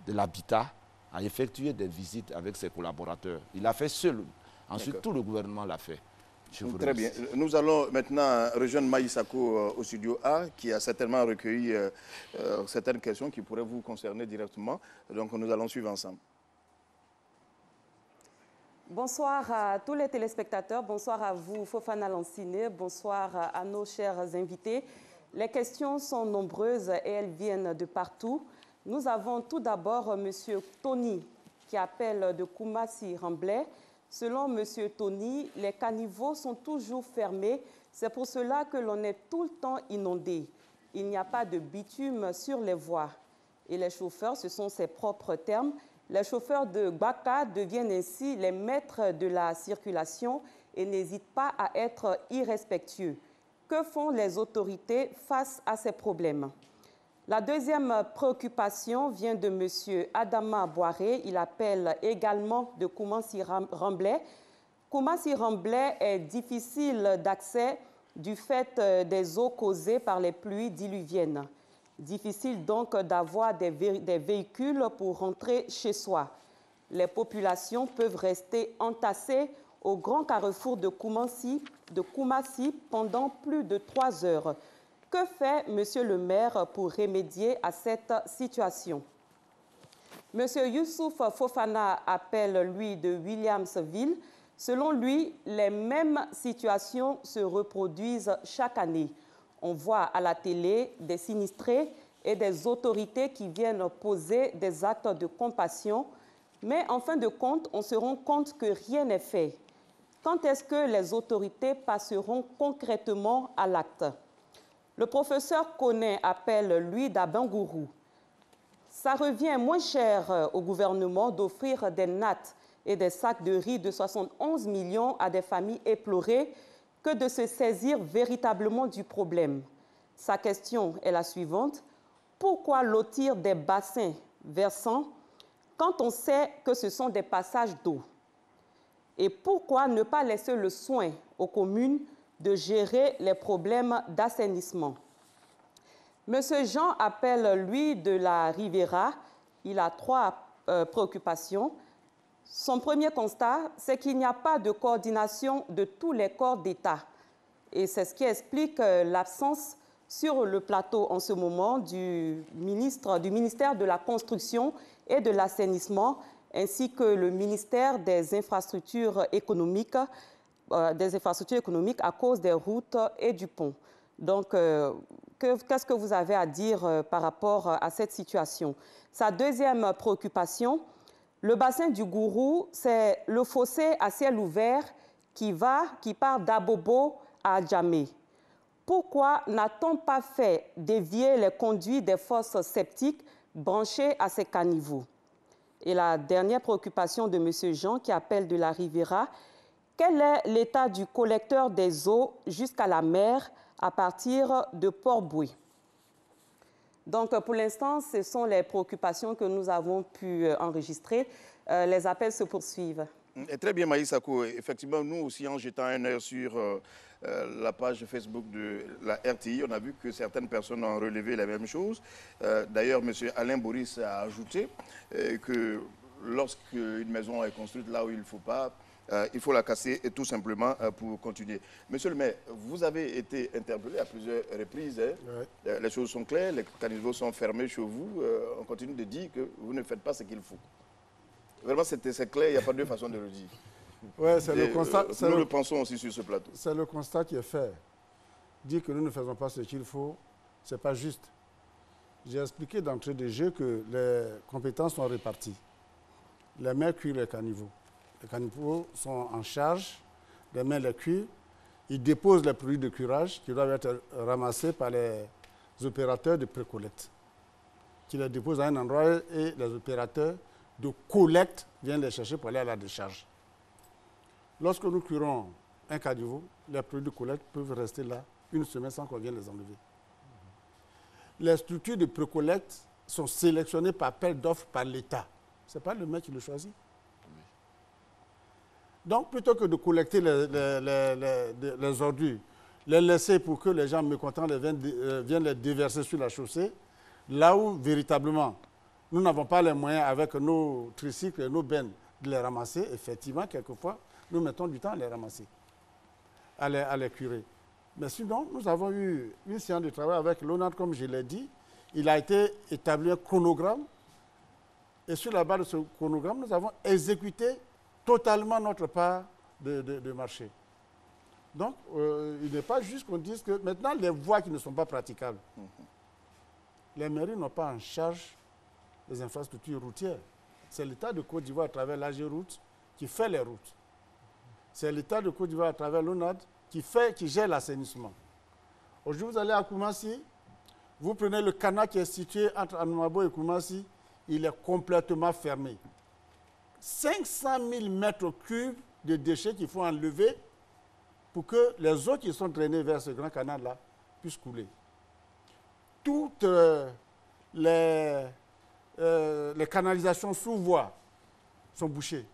de l'habitat, a effectué des visites avec ses collaborateurs. Il l'a fait seul. Ensuite, tout le gouvernement l'a fait. Très bien. Nous allons maintenant rejoindre Maïsako au studio A, qui a certainement recueilli certaines questions qui pourraient vous concerner directement. Donc, nous allons suivre ensemble. Bonsoir à tous les téléspectateurs, bonsoir à vous, Fofana Lanciné, bonsoir à nos chers invités. Les questions sont nombreuses et elles viennent de partout. Nous avons tout d'abord M. Tony qui appelle de Koumassi-Remblai. Selon M. Tony, les caniveaux sont toujours fermés. C'est pour cela que l'on est tout le temps inondé. Il n'y a pas de bitume sur les voies. Et les chauffeurs, ce sont ses propres termes, les chauffeurs de Baka deviennent ainsi les maîtres de la circulation et n'hésitent pas à être irrespectueux. Que font les autorités face à ces problèmes? La deuxième préoccupation vient de M. Adama Boiré. Il appelle également de Koumassi-Remblai. Koumassi-Remblai est difficile d'accès du fait des eaux causées par les pluies diluviennes. Difficile donc d'avoir des véhicules pour rentrer chez soi. Les populations peuvent rester entassées au grand carrefour de Koumassi pendant plus de 3 heures. Que fait Monsieur le maire pour remédier à cette situation? Monsieur Youssouf Fofana appelle, lui, de Williamsville. Selon lui, les mêmes situations se reproduisent chaque année. On voit à la télé des sinistrés et des autorités qui viennent poser des actes de compassion, mais en fin de compte, on se rend compte que rien n'est fait. Quand est-ce que les autorités passeront concrètement à l'acte? Le professeur Koné appelle, lui, d'Abangourou. Ça revient moins cher au gouvernement d'offrir des nattes et des sacs de riz de 71 millions à des familles éplorées que de se saisir véritablement du problème. Sa question est la suivante. Pourquoi lotir des bassins versants quand on sait que ce sont des passages d'eau? Et pourquoi ne pas laisser le soin aux communes de gérer les problèmes d'assainissement? Monsieur Jean appelle, lui, de la Riviera. Il a 3 préoccupations. Son premier constat, c'est qu'il n'y a pas de coordination de tous les corps d'État. Et c'est ce qui explique l'absence sur le plateau en ce moment du ministère de la Construction et de l'Assainissement, ainsi que le ministère des infrastructures économiques à cause des routes et du pont. Donc, qu'est-ce que vous avez à dire par rapport à cette situation? Sa deuxième préoccupation, le bassin du Gourou, c'est le fossé à ciel ouvert qui part d'Abobo à Adjamé. Pourquoi n'a-t-on pas fait dévier les conduits des fosses septiques branchées à ces caniveaux? Et la dernière préoccupation de M. Jean, qui appelle de la Riviera, quel est l'état du collecteur des eaux jusqu'à la mer à partir de Port-Boué? Donc, pour l'instant, ce sont les préoccupations que nous avons pu enregistrer. Les appels se poursuivent. Et très bien, Maïs Sako. Effectivement, nous aussi, en jetant un œil sur la page Facebook de la RTI, on a vu que certaines personnes ont relevé la même chose. D'ailleurs, M. Alain Boris a ajouté que lorsqu'une maison est construite là où il ne faut pas, il faut la casser et tout simplement pour continuer. Monsieur le maire, vous avez été interpellé à plusieurs reprises. Hein. Les choses sont claires, les caniveaux sont fermés chez vous. On continue de dire que vous ne faites pas ce qu'il faut. Vraiment, c'est clair, il n'y a pas deux façons de le dire. Ouais, c'est le constat. Nous le pensons aussi sur ce plateau. C'est le constat qui est fait. Dire que nous ne faisons pas ce qu'il faut, ce n'est pas juste. J'ai expliqué d'entrée de jeu que les compétences sont réparties. Les maires cuisent les caniveaux. Les caniveaux sont en charge, les maires les cuisent. Ils déposent les produits de curage qui doivent être ramassés par les opérateurs de pré-collecte, qui les déposent à un endroit et les opérateurs de collecte viennent les chercher pour aller à la décharge. Lorsque nous curons un caniveau, les produits de collecte peuvent rester là une semaine sans qu'on vienne les enlever. Les structures de pré-collecte sont sélectionnées par appel d'offres par l'État. Ce n'est pas le maire qui le choisit. Donc, plutôt que de collecter les ordures, les laisser pour que les gens mécontents viennent les déverser sur la chaussée, là où, véritablement, nous n'avons pas les moyens, avec nos tricycles et nos bennes, de les ramasser, effectivement, quelquefois, nous mettons du temps à les ramasser, à les curer. Mais sinon, nous avons eu une séance de travail avec l'ONAD, comme je l'ai dit. Il a été établi un chronogramme. Et sur la base de ce chronogramme, nous avons exécuté totalement notre part de marché. Donc, il n'est pas juste qu'on dise que maintenant, les voies qui ne sont pas praticables, les mairies n'ont pas en charge les infrastructures routières. C'est l'État de Côte d'Ivoire à travers l'AG-Route qui fait les routes. C'est l'État de Côte d'Ivoire à travers l'ONAD qui gère l'assainissement. Aujourd'hui, vous allez à Koumassi, vous prenez le canal qui est situé entre Anoumabo et Koumassi, il est complètement fermé. 500 000 mètres cubes de déchets qu'il faut enlever pour que les eaux qui sont drainées vers ce grand canal-là puissent couler. Toutes les canalisations sous voie sont bouchées.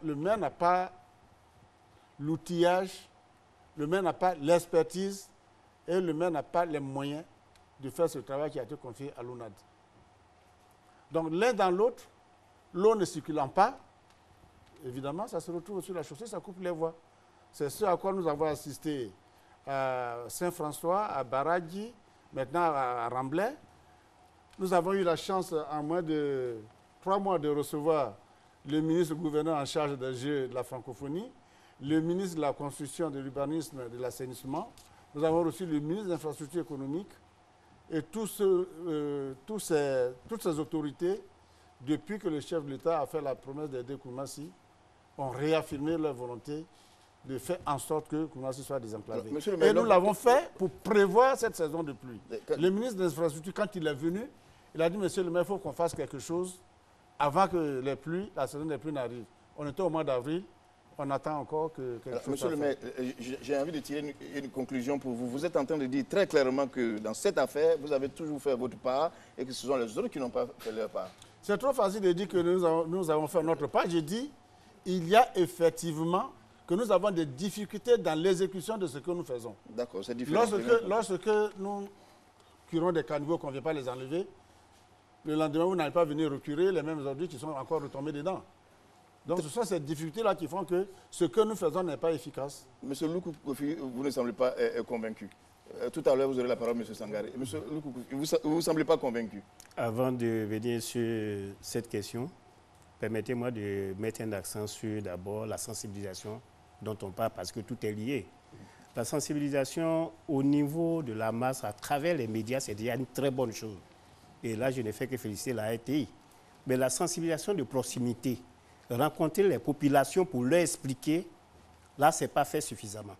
Le maire n'a pas l'outillage, le maire n'a pas l'expertise et le maire n'a pas les moyens de faire ce travail qui a été confié à l'ONAD. Donc l'un dans l'autre, l'eau ne circulant pas, évidemment, ça se retrouve sur la chaussée, ça coupe les voies. C'est ce à quoi nous avons assisté à Saint-François, à Baragui, maintenant à Ramblay. Nous avons eu la chance, en moins de 3 mois, de recevoir le ministre gouverneur en charge des Jeux de la francophonie, le ministre de la Construction, de l'Urbanisme et de l'Assainissement. Nous avons reçu le ministre des Infrastructures économiques et toutes ces autorités, depuis que le chef de l'État a fait la promesse d'aider Koumassi, ont réaffirmé leur volonté de faire en sorte que Koumassi soit désenclavé. Et nous l'avons fait pour prévoir cette saison de pluie. Le ministre des Infrastructures, quand il est venu, il a dit, monsieur le maire, il faut qu'on fasse quelque chose avant que la saison des pluies n'arrive. On était au mois d'avril, on attend encore que quelque chose Monsieur le maire, j'ai envie de tirer une conclusion pour vous. Vous êtes en train de dire très clairement que dans cette affaire, vous avez toujours fait votre part et que ce sont les autres qui n'ont pas fait leur part. C'est trop facile de dire que nous avons fait notre part. J'ai dit, il y a effectivement que nous avons des difficultés dans l'exécution de ce que nous faisons. D'accord, c'est différent. Lorsque nous curons des caniveaux qu'on ne vient pas les enlever, le lendemain, vous n'allez pas venir recurer les mêmes ordures qui sont encore retombés dedans. Donc, ce sont ces difficultés-là qui font que ce que nous faisons n'est pas efficace. Monsieur Loukou, vous ne semblez pas convaincu. Tout à l'heure, vous aurez la parole, M. Sangaré. Monsieur Loukoukou, vous ne semblez pas convaincu. Avant de venir sur cette question, permettez-moi de mettre un accent sur d'abord la sensibilisation dont on parle parce que tout est lié. La sensibilisation au niveau de la masse à travers les médias, c'est déjà une très bonne chose. Et là, je ne fais que féliciter la RTI. Mais la sensibilisation de proximité, rencontrer les populations pour leur expliquer, là, ce n'est pas fait suffisamment.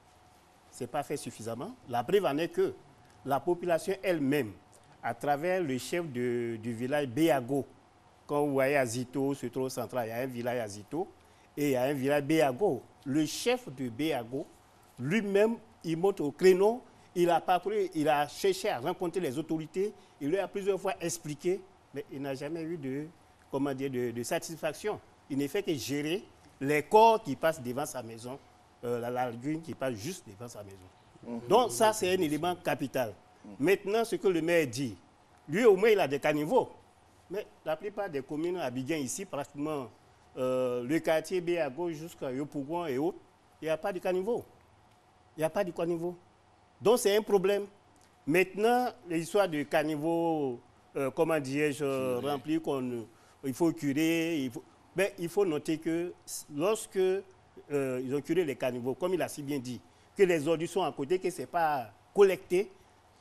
Ce n'est pas fait suffisamment. La preuve en est que la population elle-même, à travers le chef du village Béago, quand vous voyez à Zito, sur trop central, il y a un village à Zito et il y a un village Béago. Le chef de Béago, lui-même, il monte au créneau, il a parcouru, il a cherché à rencontrer les autorités, il lui a plusieurs fois expliqué, mais il n'a jamais eu de satisfaction. Il ne fait que gérer les corps qui passent devant sa maison, la lagune qui passe juste devant sa maison. Donc ça, c'est un élément capital. Maintenant, ce que le maire dit, lui au moins il a des caniveaux. Mais la plupart des communes à Abidjan ici, pratiquement le quartier Béago jusqu'à Yopougon et autres, il n'y a pas de caniveau. Il n'y a pas de caniveau. Donc c'est un problème. Maintenant, l'histoire de caniveau, comment dirais-je, rempli, il faut curer. Mais il faut noter que lorsque ils ont curé les caniveaux, comme il a si bien dit, que les ordures sont à côté, que ce n'est pas collecté,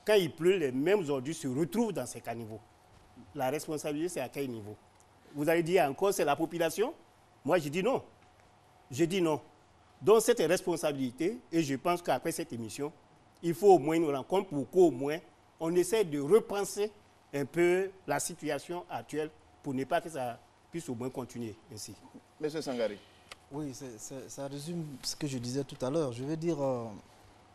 quand il pleut, les mêmes ordures se retrouvent dans ces caniveaux. La responsabilité, c'est à quel niveau? Vous allez dire encore, c'est la population? Moi, je dis non. Je dis non. Donc, cette responsabilité, et je pense qu'après cette émission, il faut au moins une rencontre pour qu'au moins on essaie de repenser un peu la situation actuelle pour ne pas que ça puisse au moins continuer ainsi. Monsieur Sangaré. Oui, ça résume ce que je disais tout à l'heure. Je veux dire,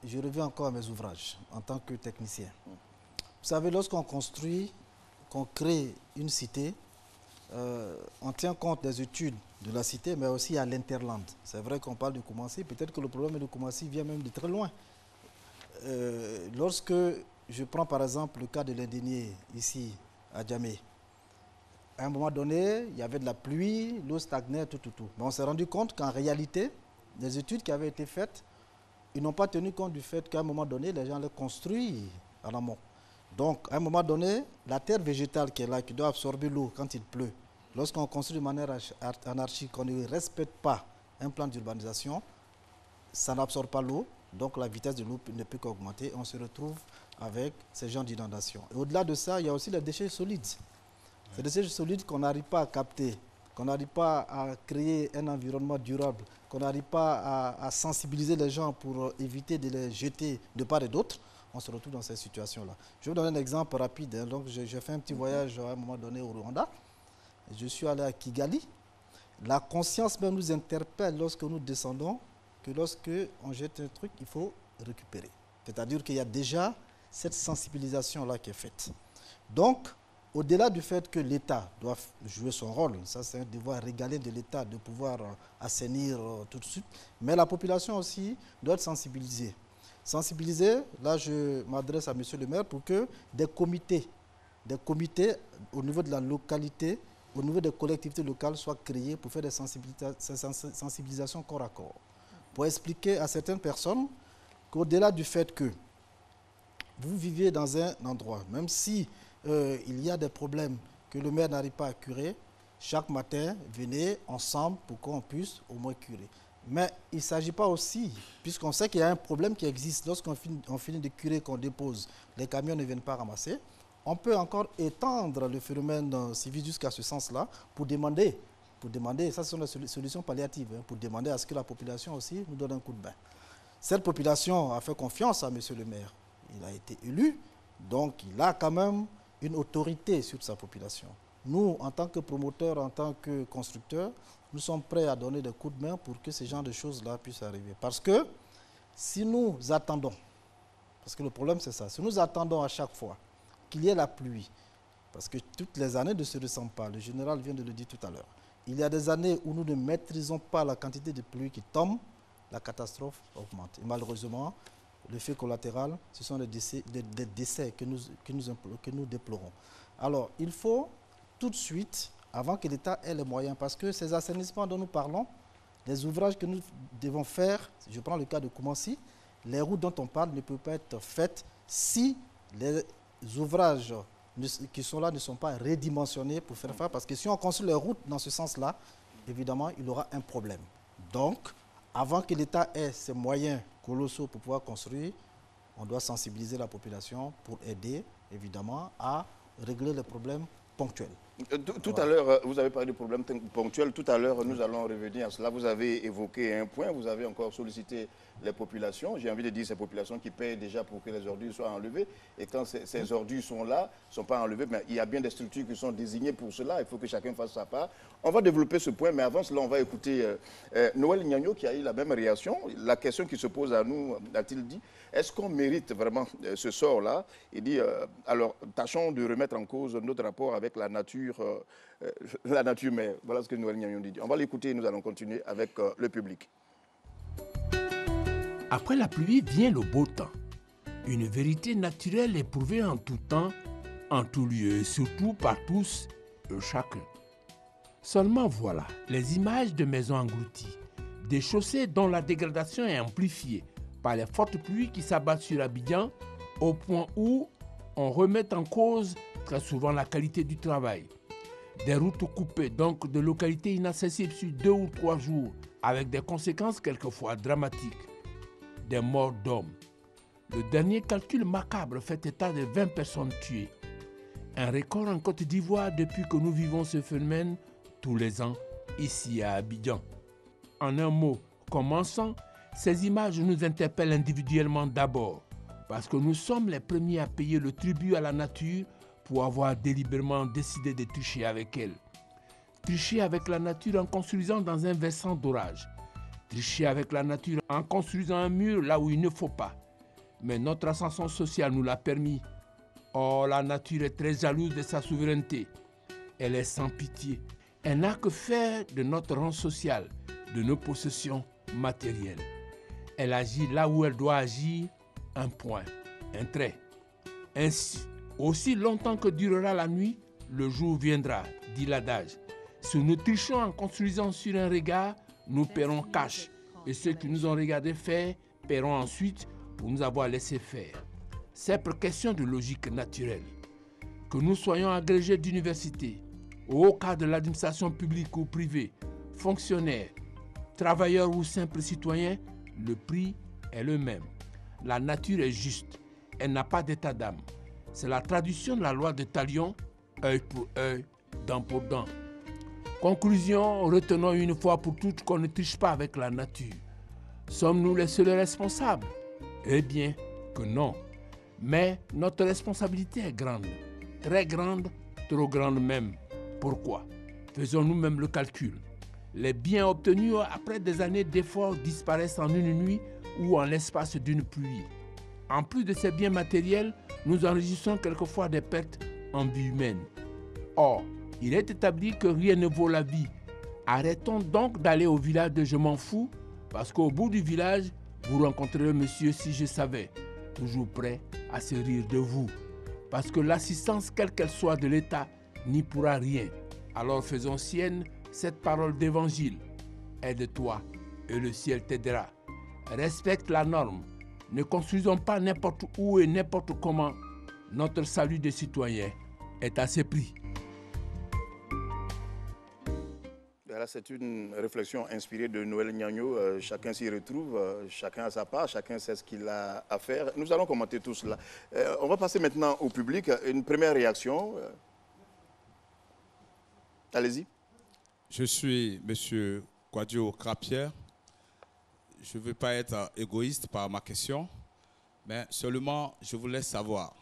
je reviens encore à mes ouvrages en tant que technicien. Vous savez, lorsqu'on construit, qu'on crée une cité, on tient compte des études de la cité, mais aussi à l'interland. C'est vrai qu'on parle de Koumassi, peut-être que le problème de Koumassi vient même de très loin. Lorsque je prends par exemple le cas de l'Indénié ici à Djamé, à un moment donné, il y avait de la pluie, l'eau stagnait, tout. Mais on s'est rendu compte qu'en réalité, les études qui avaient été faites, ils n'ont pas tenu compte du fait qu'à un moment donné, les gens les construisent en amont. Donc, à un moment donné, la terre végétale qui est là, qui doit absorber l'eau quand il pleut, lorsqu'on construit de manière anarchique, qu'on ne respecte pas un plan d'urbanisation, ça n'absorbe pas l'eau, donc la vitesse de l'eau ne peut qu'augmenter. On se retrouve avec ces genres d'inondations. Et au-delà de ça, il y a aussi les déchets solides. Ces déchets solides qu'on n'arrive pas à capter, qu'on n'arrive pas à créer un environnement durable, qu'on n'arrive pas à sensibiliser les gens pour éviter de les jeter de part et d'autre, on se retrouve dans cette situation-là. Je vais vous donner un exemple rapide. Hein. Donc, j'ai fait un petit voyage à un moment donné au Rwanda. Je suis allé à Kigali. La conscience même nous interpelle lorsque nous descendons que lorsque on jette un truc, il faut récupérer. C'est-à-dire qu'il y a déjà cette sensibilisation-là qui est faite. Donc, au-delà du fait que l'État doit jouer son rôle, ça c'est un devoir régalien de l'État de pouvoir assainir tout de suite, mais la population aussi doit être sensibilisée. Sensibiliser, là je m'adresse à monsieur le maire pour que des comités au niveau de la localité, au niveau des collectivités locales soient créés pour faire des sensibilisations corps à corps. Pour expliquer à certaines personnes qu'au-delà du fait que vous vivez dans un endroit, même si il y a des problèmes que le maire n'arrive pas à curer, chaque matin, venez ensemble pour qu'on puisse au moins curer. Mais il ne s'agit pas aussi, puisqu'on sait qu'il y a un problème qui existe, lorsqu'on finit de curer, qu'on dépose, les camions ne viennent pas ramasser, on peut encore étendre le phénomène civil jusqu'à ce sens-là pour demander, ça ce sont les solutions palliatives, hein, pour demander à ce que la population aussi nous donne un coup de bain. Cette population a fait confiance à monsieur le maire. Il a été élu, donc il a quand même une autorité sur sa population. Nous, en tant que promoteurs, en tant que constructeurs, nous sommes prêts à donner des coups de main pour que ce genre de choses-là puissent arriver. Parce que si nous attendons, parce que le problème c'est ça, si nous attendons à chaque fois qu'il y ait la pluie, parce que toutes les années ne se ressemblent pas, le général vient de le dire tout à l'heure, il y a des années où nous ne maîtrisons pas la quantité de pluie qui tombe, la catastrophe augmente. Et malheureusement, l'effet collatéral, ce sont des décès que nous déplorons. Alors, il faut tout de suite, avant que l'État ait les moyens, parce que ces assainissements dont nous parlons, les ouvrages que nous devons faire, je prends le cas de Koumassi, les routes dont on parle ne peuvent pas être faites si les ouvrages qui sont là ne sont pas redimensionnés pour faire face, parce que si on construit les routes dans ce sens-là, évidemment, il aura un problème. Donc, avant que l'État ait ces moyens colossaux pour pouvoir construire, on doit sensibiliser la population pour aider, évidemment, à régler les problèmes ponctuels. Tout à l'heure, vous avez parlé de problèmes ponctuels. Tout à l'heure, nous allons revenir à cela. Vous avez évoqué un point, vous avez encore sollicité les populations. J'ai envie de dire ces populations qui payent déjà pour que les ordures soient enlevées. Et quand ces ordures sont là, ne sont pas enlevées, mais il y a bien des structures qui sont désignées pour cela. Il faut que chacun fasse sa part. On va développer ce point, mais avant cela, on va écouter Noël Nyagno qui a eu la même réaction. La question qui se pose à nous, a-t-il dit, est-ce qu'on mérite vraiment ce sort-là? Il dit, alors, tâchons de remettre en cause notre rapport avec la nature mère. Voilà ce que Noël Nyagno dit. On va l'écouter et nous allons continuer avec le public. Après la pluie vient le beau temps. Une vérité naturelle éprouvée en tout temps, en tout lieu et surtout par tous et chacun. Seulement voilà, les images de maisons englouties, des chaussées dont la dégradation est amplifiée par les fortes pluies qui s'abattent sur Abidjan, au point où on remet en cause très souvent la qualité du travail. Des routes coupées, donc de localités inaccessibles sur 2 ou 3 jours, avec des conséquences quelquefois dramatiques. Des morts d'hommes. Le dernier calcul macabre fait état de 20 personnes tuées. Un record en Côte d'Ivoire depuis que nous vivons ce phénomène tous les ans, ici à Abidjan. En un mot, commençant, ces images nous interpellent individuellement d'abord, parce que nous sommes les premiers à payer le tribut à la nature pour avoir délibérément décidé de tricher avec elle. Tricher avec la nature en construisant dans un versant d'orage. Tricher avec la nature en construisant un mur là où il ne faut pas. Mais notre ascension sociale nous l'a permis. Or, la nature est très jalouse de sa souveraineté. Elle est sans pitié. Elle n'a que faire de notre rang social, de nos possessions matérielles. Elle agit là où elle doit agir, un point, un trait. Ainsi, aussi longtemps que durera la nuit, le jour viendra, dit l'adage. Si nous trichons en construisant sur un regard, nous paierons cash. Et ceux qui nous ont regardé faire paieront ensuite pour nous avoir laissé faire. C'est pour question de logique naturelle. Que nous soyons agrégés d'université, au cas de l'administration publique ou privée, fonctionnaires, travailleurs ou simples citoyens, le prix est le même. La nature est juste, elle n'a pas d'état d'âme. C'est la traduction de la loi de Talion, œil pour œil, dent pour dent. Conclusion, retenons une fois pour toutes qu'on ne triche pas avec la nature. Sommes-nous les seuls responsables? Eh bien, que non. Mais notre responsabilité est grande, très grande, trop grande même. Pourquoi? Faisons nous-mêmes le calcul. Les biens obtenus après des années d'efforts disparaissent en une nuit ou en l'espace d'une pluie. En plus de ces biens matériels, nous enregistrons quelquefois des pertes en vie humaine. Or, il est établi que rien ne vaut la vie. Arrêtons donc d'aller au village de Je m'en fous, parce qu'au bout du village, vous rencontrerez monsieur Si je savais, toujours prêt à se rire de vous. Parce que l'assistance, quelle qu'elle soit de l'État, n'y pourra rien. Alors faisons sienne cette parole d'évangile. Aide-toi et le ciel t'aidera. Respecte la norme. Ne construisons pas n'importe où et n'importe comment. Notre salut de citoyens est à ce prix. C'est une réflexion inspirée de Noël Nyagno. Chacun s'y retrouve, chacun a sa part, chacun sait ce qu'il a à faire. Nous allons commenter tout cela. On va passer maintenant au public. Une première réaction. Allez-y. Je suis M. Kouadio Krapierre. Je ne veux pas être égoïste par ma question, mais seulement je voulais savoir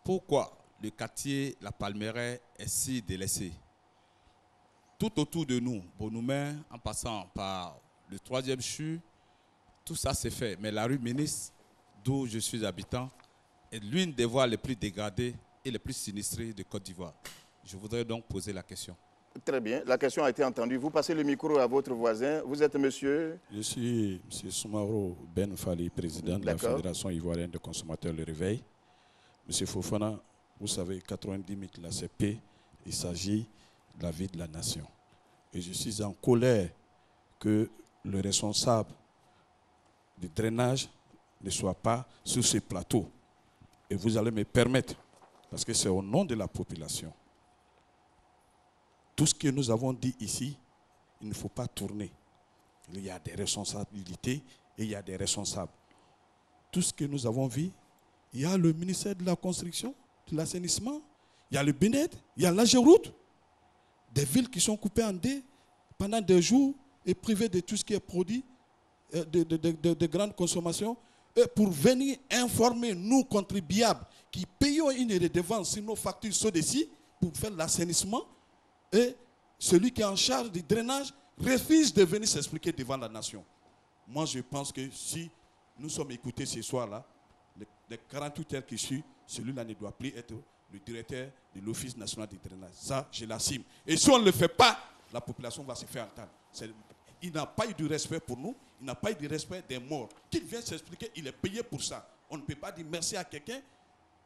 pourquoi le quartier La Palmeraie est si délaissé. Tout autour de nous, Bonoumen, en passant par le 3e CHU, tout ça c'est fait. Mais la rue Ministre, d'où je suis habitant, est l'une des voies les plus dégradées et les plus sinistrées de Côte d'Ivoire. Je voudrais donc poser la question. Très bien, la question a été entendue. Vous passez le micro à votre voisin. Vous êtes monsieur? Je suis M. Soumaro Ben Fali, président de la Fédération ivoirienne de consommateurs Le Réveil. M. Fofana, vous savez, 90 000 la CP, il s'agit de la vie de la nation. Et je suis en colère que le responsable du drainage ne soit pas sur ce plateau. Et vous allez me permettre, parce que c'est au nom de la population, tout ce que nous avons dit ici, il ne faut pas tourner. Il y a des responsabilités et il y a des responsables. Tout ce que nous avons vu, il y a le ministère de la Construction, de l'Assainissement, il y a le BNED, il y a l'AGEROUTE, des villes qui sont coupées en deux pendant des jours et privées de tout ce qui est produit de grande consommation, et pour venir informer nous, contribuables, qui payons une redevance sur nos factures SODECI pour faire l'assainissement, et celui qui est en charge du drainage refuse de venir s'expliquer devant la nation. Moi, je pense que si nous sommes écoutés ce soir-là, les 48 heures qui suivent, celui-là ne doit plus être le directeur de l'Office national du drainage. Ça, je l'assume. Et si on ne le fait pas, la population va se faire entendre. Il n'a pas eu de respect pour nous, il n'a pas eu de respect des morts. Qu'il vienne s'expliquer, il est payé pour ça. On ne peut pas dire merci à quelqu'un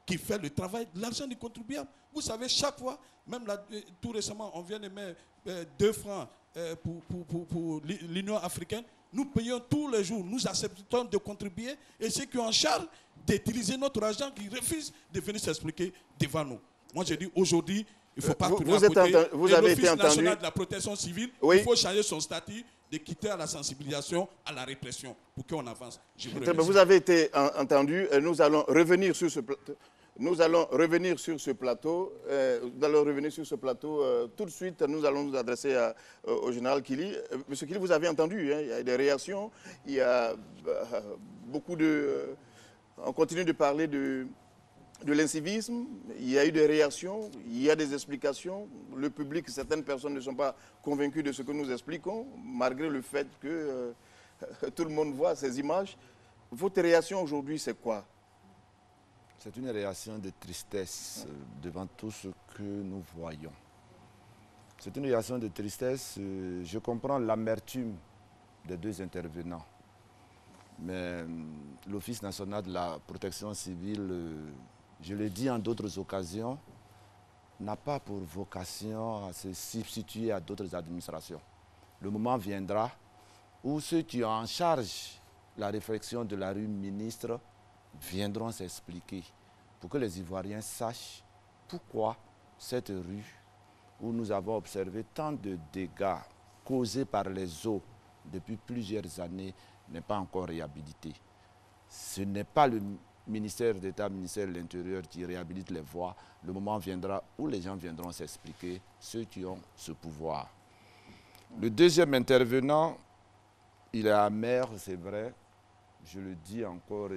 qui fait le travail de l'argent du contribuable. Vous savez, chaque fois, même là, tout récemment, on vient de mettre 2 francs pour l'Union africaine. Nous payons tous les jours, nous acceptons de contribuer, et ceux qui ont en charge d'utiliser notre argent, qui refusent de venir s'expliquer devant nous. Moi, je dis aujourd'hui, il ne faut pas tourner à côté. Vous avez été l'Office entendu. national de la protection civile, Oui. il faut changer son statut de quitter à la sensibilisation, à la répression, pour qu'on avance. Vous avez été entendu. Nous allons revenir sur ce plateau. Nous allons revenir sur ce plateau. Tout de suite, nous allons nous adresser au général Kili. Monsieur Kili, vous avez entendu, hein, il y a des réactions. Il y a beaucoup de... on continue de parler de l'incivisme. Il y a eu des réactions, il y a des explications. Le public, certaines personnes ne sont pas convaincues de ce que nous expliquons, malgré le fait que tout le monde voit ces images. Votre réaction aujourd'hui, c'est quoi? C'est une réaction de tristesse devant tout ce que nous voyons. C'est une réaction de tristesse. Je comprends l'amertume des 2 intervenants. Mais l'Office national de la protection civile, je l'ai dit en d'autres occasions, n'a pas pour vocation à se substituer à d'autres administrations. Le moment viendra où ceux qui ont en charge la réflexion de la rue ministre viendront s'expliquer pour que les Ivoiriens sachent pourquoi cette rue où nous avons observé tant de dégâts causés par les eaux depuis plusieurs années n'est pas encore réhabilitée. Ce n'est pas le ministère d'État, ministère de l'Intérieur qui réhabilite les voies. Le moment viendra où les gens viendront s'expliquer, ceux qui ont ce pouvoir. Le deuxième intervenant, il est amer, c'est vrai. Je le dis encore,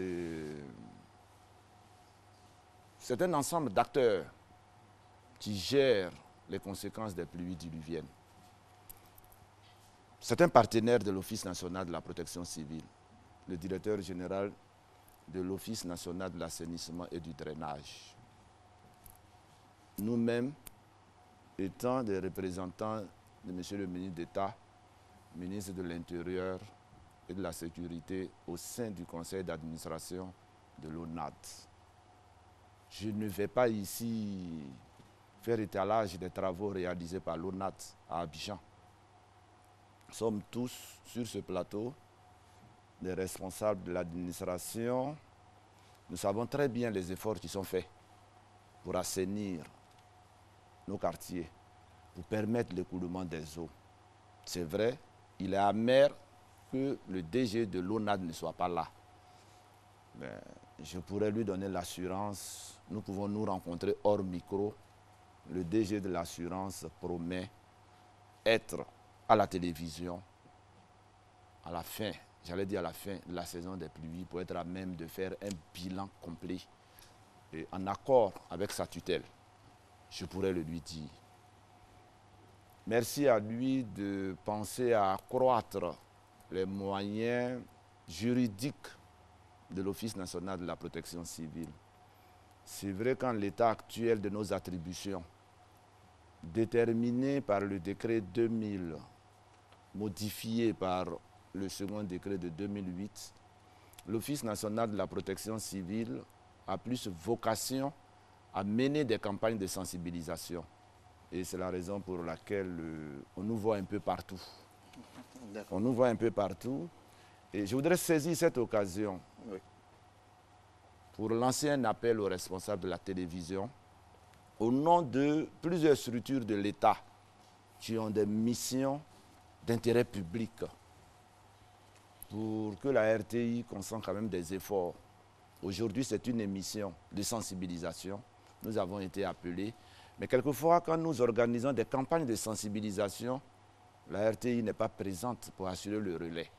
c'est un ensemble d'acteurs qui gèrent les conséquences des pluies diluviennes. C'est un partenaire de l'Office national de la protection civile, le directeur général de l'Office national de l'assainissement et du drainage. Nous-mêmes, étant des représentants de M. le ministre d'État, ministre de l'Intérieur et de la Sécurité au sein du conseil d'administration de l'ONAD. Je ne vais pas ici faire étalage des travaux réalisés par l'ONAD à Abidjan. Nous sommes tous sur ce plateau, des responsables de l'administration. Nous savons très bien les efforts qui sont faits pour assainir nos quartiers, pour permettre l'écoulement des eaux. C'est vrai, il est amer que le DG de l'ONAD ne soit pas là. Mais je pourrais lui donner l'assurance, nous pouvons nous rencontrer hors micro. Le DG de l'assurance promet être à la télévision à la fin, j'allais dire à la fin de la saison des pluies, pour être à même de faire un bilan complet et en accord avec sa tutelle. Je pourrais le lui dire. Merci à lui de penser à accroître les moyens juridiques de l'Office national de la protection civile. C'est vrai qu'en l'état actuel de nos attributions, déterminées par le décret 2000, modifié par le second décret de 2008, l'Office national de la protection civile a plus vocation à mener des campagnes de sensibilisation. Et c'est la raison pour laquelle on nous voit un peu partout. On nous voit un peu partout. Et je voudrais saisir cette occasion pour lancer un appel aux responsables de la télévision au nom de plusieurs structures de l'État qui ont des missions d'intérêt public pour que la RTI consente quand même des efforts. Aujourd'hui, c'est une émission de sensibilisation. Nous avons été appelés. Mais quelquefois, quand nous organisons des campagnes de sensibilisation, la RTI n'est pas présente pour assurer le relais.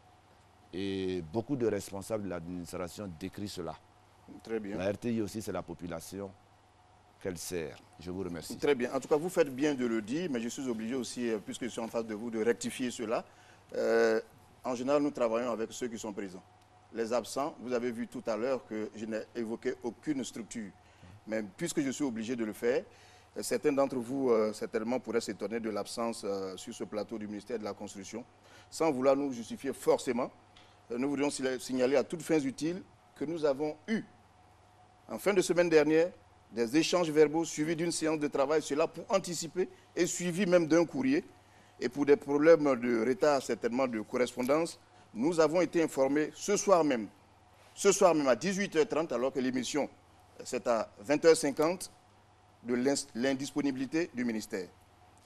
Et beaucoup de responsables de l'administration décrivent cela. Très bien. La RTI aussi, c'est la population qu'elle sert. Je vous remercie. Très bien. En tout cas, vous faites bien de le dire, mais je suis obligé aussi, puisque je suis en face de vous, de rectifier cela. En général, nous travaillons avec ceux qui sont présents. Les absents, vous avez vu tout à l'heure que je n'ai évoqué aucune structure. Mais puisque je suis obligé de le faire, certains d'entre vous, certainement, pourraient s'étonner de l'absence sur ce plateau du ministère de la Construction. Sans vouloir nous justifier forcément, nous voudrions signaler à toutes fins utiles que nous avons eu, en fin de semaine dernière, des échanges verbaux suivis d'une séance de travail, cela pour anticiper et suivi même d'un courrier. Et pour des problèmes de retard, certainement de correspondance, nous avons été informés ce soir même à 18h30, alors que l'émission, c'est à 20h50, de l'indisponibilité du ministère.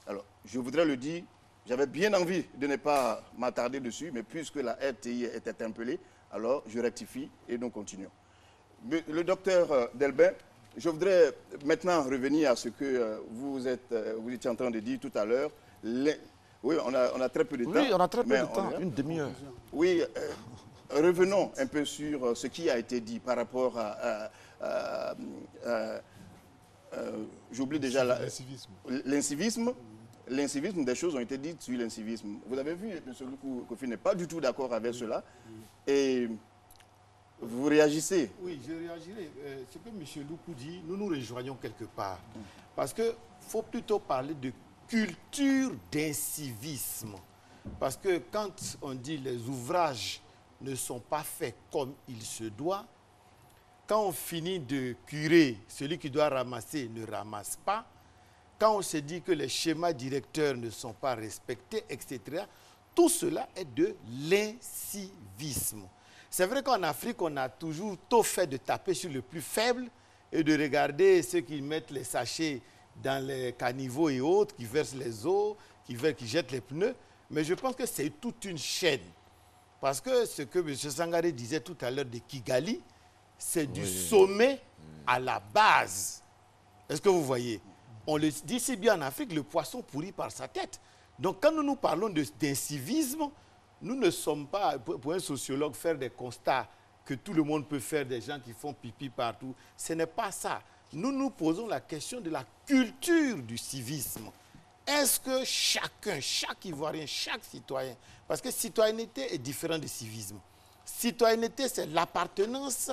Alors, je voudrais le dire, j'avais bien envie de ne pas m'attarder dessus, mais puisque la RTI était interpellée, alors je rectifie et nous continuons. Le docteur Delbin, je voudrais maintenant revenir à ce que vous étiez en train de dire tout à l'heure. Oui, on a très peu de temps. Oui, on a très peu de temps, une demi-heure. Oui, revenons un peu sur ce qui a été dit par rapport j'oublie déjà l'incivisme. L'incivisme, des choses ont été dites sur l'incivisme. Vous avez vu, M. Loukou Kofi n'est pas du tout d'accord avec cela. Et vous réagissez. Oui, je réagirai. Ce que M. Loukou dit, nous nous rejoignons quelque part. Parce qu'il faut plutôt parler de culture d'incivisme. Parce que quand on dit les ouvrages ne sont pas faits comme il se doit, quand on finit de curer, celui qui doit ramasser ne ramasse pas, quand on se dit que les schémas directeurs ne sont pas respectés, etc., tout cela est de l'incivisme. C'est vrai qu'en Afrique, on a toujours tôt fait de taper sur le plus faible et de regarder ceux qui mettent les sachets dans les caniveaux et autres, qui versent les eaux, qui jettent les pneus. Mais je pense que c'est toute une chaîne. Parce que ce que M. Sangaré disait tout à l'heure de Kigali, c'est du sommet à la base. Est-ce que vous voyez? On le dit si bien en Afrique, le poisson pourrit par sa tête. Donc quand nous parlons d'incivisme, nous ne sommes pas, pour un sociologue, faire des constats que tout le monde peut faire, des gens qui font pipi partout. Ce n'est pas ça. Nous nous posons la question de la culture du civisme. Est-ce que chacun, chaque Ivoirien, chaque citoyen, parce que citoyenneté est différent de civisme. Citoyenneté, c'est l'appartenance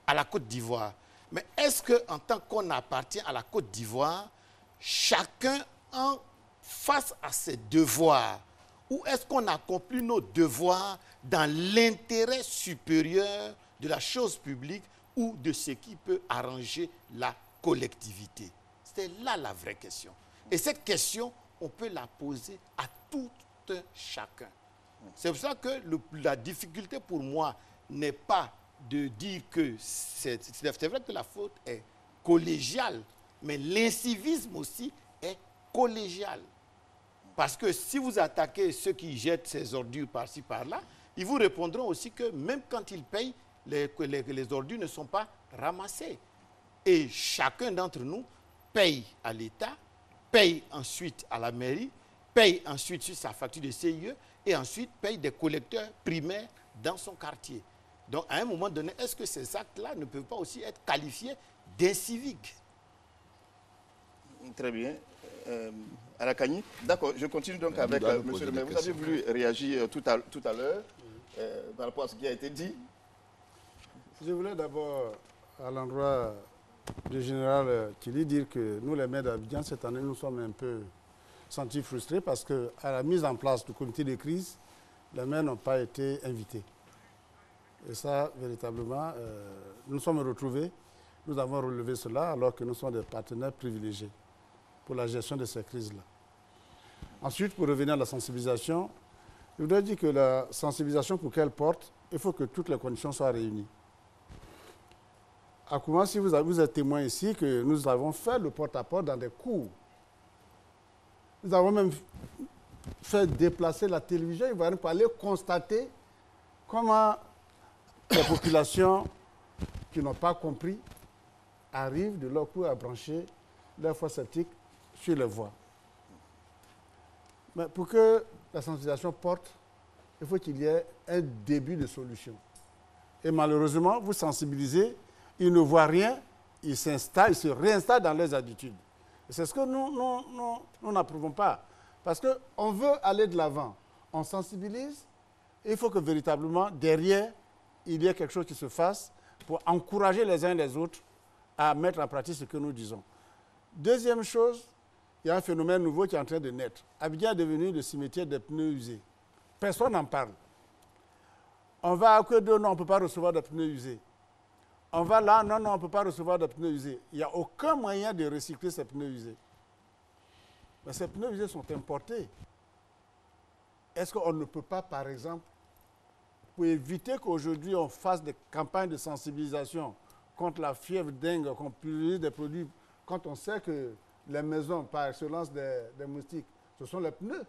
à la Côte d'Ivoire. Mais est-ce qu'en tant qu'on appartient à la Côte d'Ivoire, chacun face à ses devoirs, ou est-ce qu'on accomplit nos devoirs dans l'intérêt supérieur de la chose publique ou de ce qui peut arranger la collectivité? C'est là la vraie question. Et cette question, on peut la poser à tout un chacun. C'est pour ça que la difficulté pour moi n'est pas de dire que c'est vrai que la faute est collégiale, mais l'incivisme aussi est collégial. Parce que si vous attaquez ceux qui jettent ces ordures par-ci, par-là, ils vous répondront aussi que même quand ils payent, les ordures ne sont pas ramassées. Et chacun d'entre nous paye à l'État, paye ensuite à la mairie, paye ensuite sur sa facture de CIE et ensuite paye des collecteurs primaires dans son quartier. Donc, à un moment donné, est-ce que ces actes-là ne peuvent pas aussi être qualifiés d'inciviques? Très bien. Arakani, d'accord, je continue donc avec monsieur le maire. Vous avez voulu réagir tout à l'heure par rapport à ce qui a été dit. Je voulais d'abord, à l'endroit du général Kili, dire que nous, les maires d'Abidjan, cette année, nous sommes un peu sentis frustrés parce qu'à la mise en place du comité de crise, les maires n'ont pas été invités. Et ça, véritablement, nous sommes retrouvés, nous avons relevé cela alors que nous sommes des partenaires privilégiés pour la gestion de ces crises-là. Ensuite, pour revenir à la sensibilisation, je voudrais dire que la sensibilisation, pour qu'elle porte, il faut que toutes les conditions soient réunies. À Koumassi, vous êtes témoin ici que nous avons fait le porte-à-porte dans des cours. Nous avons même fait déplacer la télévision ivoirienne pour aller constater comment les populations qui n'ont pas compris arrivent de leur cours à brancher leurs foyers septiques sur les voies. Mais pour que la sensibilisation porte, il faut qu'il y ait un début de solution. Et malheureusement, vous sensibilisez, ils ne voient rien, ils s'installent, ils se réinstallent dans leurs habitudes. C'est ce que nous n'approuvons pas. Parce qu'on veut aller de l'avant. On sensibilise, et il faut que véritablement, derrière, il y ait quelque chose qui se fasse pour encourager les uns les autres à mettre en pratique ce que nous disons. Deuxième chose, il y a un phénomène nouveau qui est en train de naître. Abidjan est devenu le cimetière des pneus usés. Personne n'en parle. On va à Kwedo, non, on ne peut pas recevoir des pneus usés. On va là, non, on ne peut pas recevoir des pneus usés. Il n'y a aucun moyen de recycler ces pneus usés. Mais ces pneus usés sont importés. Est-ce qu'on ne peut pas, par exemple, pour éviter qu'aujourd'hui on fasse des campagnes de sensibilisation contre la fièvre dengue, qu'on utilise des produits, quand on sait que les maisons par excellence des moustiques, ce sont les pneus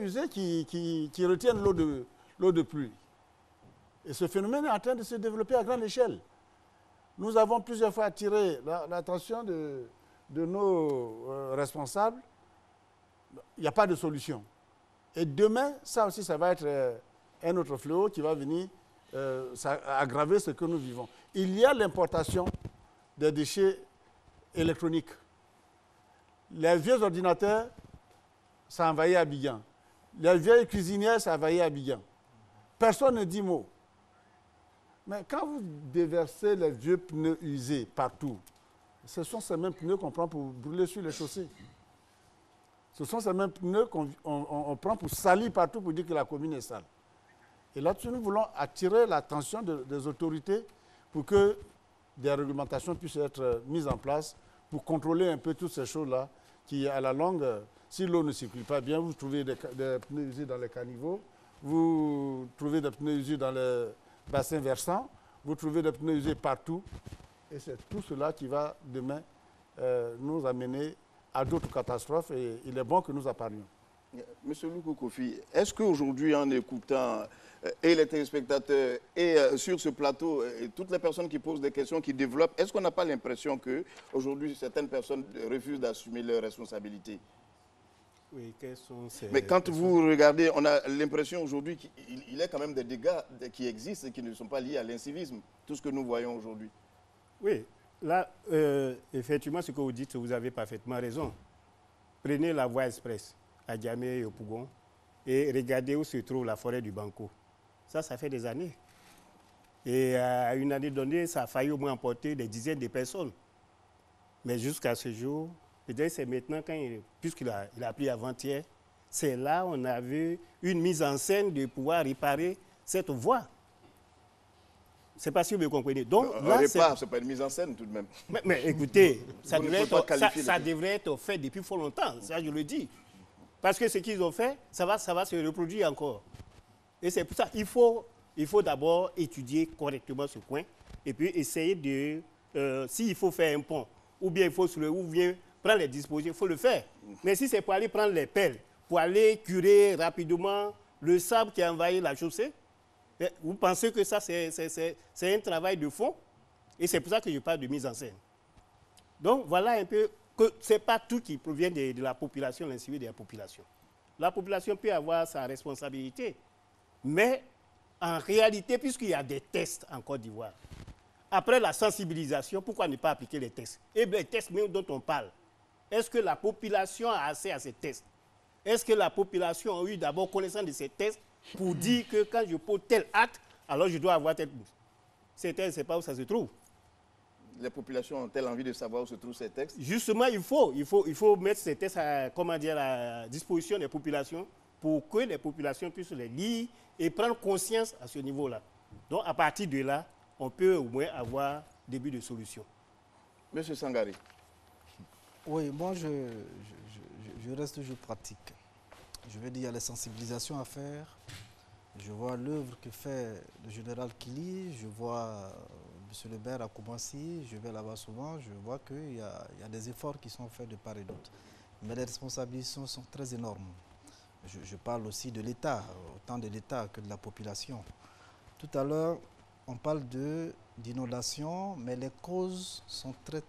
usés qui retiennent l'eau de pluie. Et ce phénomène est en train de se développer à grande échelle. Nous avons plusieurs fois attiré l'attention de nos responsables. Il n'y a pas de solution. Et demain, ça aussi, ça va être un autre fléau qui va venir aggraver ce que nous vivons. Il y a l'importation des déchets électroniques. Les vieux ordinateurs, ça envahit Abidjan. Les vieilles cuisinières, ça envahit Abidjan. Personne ne dit mot. Mais quand vous déversez les vieux pneus usés partout, ce sont ces mêmes pneus qu'on prend pour brûler sur les chaussées. Ce sont ces mêmes pneus qu'on prend pour salir partout pour dire que la commune est sale. Et là-dessus, nous voulons attirer l'attention des autorités pour que des réglementations puissent être mises en place pour contrôler un peu toutes ces choses-là qui, à la longue, si l'eau ne circule pas bien, vous trouvez des pneus usés dans les caniveaux, vous trouvez des pneus usés dans les bassins versants, vous trouvez des pneus usés partout. Et c'est tout cela qui va demain nous amener à d'autres catastrophes et il est bon que nous apparnions. Monsieur Loukou Kofi, est-ce qu'aujourd'hui, en écoutant et les téléspectateurs et sur ce plateau, et toutes les personnes qui posent des questions, qui développent, est-ce qu'on n'a pas l'impression qu'aujourd'hui, certaines personnes refusent d'assumer leurs responsabilités? Oui, quelles sont ces... Mais quand vous regardez, on a l'impression aujourd'hui qu'il y a quand même des dégâts qui existent et qui ne sont pas liés à l'incivisme, tout ce que nous voyons aujourd'hui. Oui, là, effectivement, ce que vous dites, vous avez parfaitement raison. Prenez la voie express à Djamé et au Pougon et regardez où se trouve la forêt du Banco. Ça fait des années. Et à une année donnée, ça a failli au moins emporter des dizaines de personnes. Mais jusqu'à ce jour, peut-être c'est maintenant, puisqu'il a pris avant-hier, c'est là on a vu une mise en scène de pouvoir réparer cette voie. C'est pas si vous me comprenez. Donc, là, c'est pas une mise en scène tout de même. Mais écoutez, ça devrait être fait depuis fort longtemps, ça je le dis. Parce que ce qu'ils ont fait, ça va se reproduire encore. Et c'est pour ça qu'il faut d'abord étudier correctement ce point et puis essayer de, s'il faut faire un pont, ou bien il faut prendre les dispositions, il faut le faire. Mais si c'est pour aller prendre les pelles, pour aller curer rapidement le sable qui a envahi la chaussée, vous pensez que ça, c'est un travail de fond? Et c'est pour ça que je parle de mise en scène. Donc, voilà un peu que ce n'est pas tout qui provient de la population, l'incivisme de la population. La population peut avoir sa responsabilité. Mais, en réalité, puisqu'il y a des tests en Côte d'Ivoire, après la sensibilisation, pourquoi ne pas appliquer les tests? Et les tests même dont on parle, est-ce que la population a accès à ces tests? Est-ce que la population a eu d'abord connaissance de ces tests pour dire que quand je pose tel acte, alors je dois avoir tel... Ces tests, ce n'est pas où ça se trouve. Les populations ont-elles envie de savoir où se trouvent ces textes? Justement, il faut mettre ces tests à la disposition des populations pour que les populations puissent les lire et prendre conscience à ce niveau-là. Donc, à partir de là, on peut au moins avoir début de solution. Monsieur Sangari. Oui, moi, je reste toujours pratique. Je veux dire, il y a les sensibilisations à faire. Je vois l'œuvre que fait le général Kili, je vois Monsieur le maire à Koumassi, je vais là-bas souvent, je vois qu'il y a des efforts qui sont faits de part et d'autre. Mais les responsabilités sont très énormes. Je parle aussi de l'État, autant de l'État que de la population. Tout à l'heure, on parle d'inondation, mais les causes sont très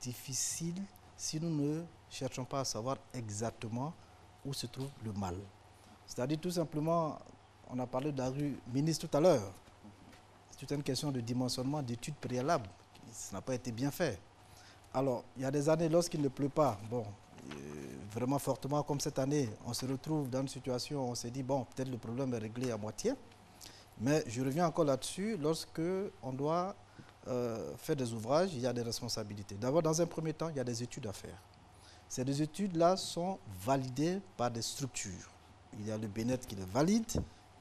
difficiles si nous ne cherchons pas à savoir exactement où se trouve le mal. C'est-à-dire tout simplement, on a parlé de la rue Ministre tout à l'heure. C'est une question de dimensionnement, d'études préalables. Ça n'a pas été bien fait. Alors, il y a des années, lorsqu'il ne pleut pas, bon, vraiment fortement comme cette année, on se retrouve dans une situation où on s'est dit, bon, peut-être le problème est réglé à moitié. Mais je reviens encore là-dessus, lorsque on doit faire des ouvrages, il y a des responsabilités. D'abord, dans un premier temps, il y a des études à faire. Ces études-là sont validées par des structures. Il y a le BNET qui les valide,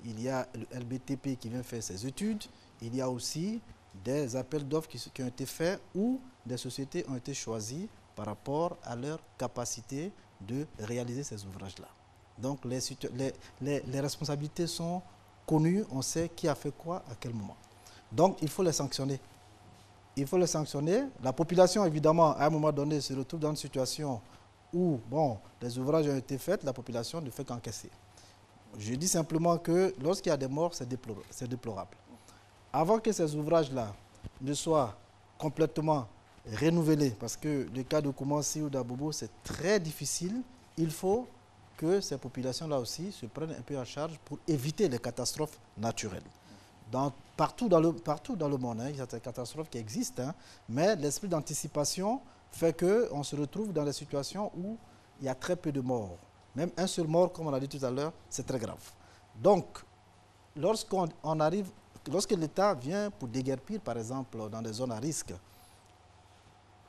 il y a le LBTP qui vient faire ses études, il y a aussi des appels d'offres qui ont été faits où des sociétés ont été choisies par rapport à leur capacité de réaliser ces ouvrages-là. Donc les responsabilités sont connues, on sait qui a fait quoi à quel moment. Donc il faut les sanctionner. Il faut les sanctionner. La population, évidemment, à un moment donné, se retrouve dans une situation où, bon, des ouvrages ont été faits, la population ne fait qu'encaisser. Je dis simplement que lorsqu'il y a des morts, c'est déplorable. Avant que ces ouvrages-là ne soient complètement renouvelés, parce que le cas de Koumassi ou d'Abobo, c'est très difficile, il faut que ces populations-là aussi se prennent un peu en charge pour éviter les catastrophes naturelles. Partout dans le monde, il y a des catastrophes qui existent, mais l'esprit d'anticipation fait qu'on se retrouve dans des situations où il y a très peu de morts. Même un seul mort, comme on a dit tout à l'heure, c'est très grave. Donc, lorsque l'État vient pour déguerpir, par exemple, dans des zones à risque,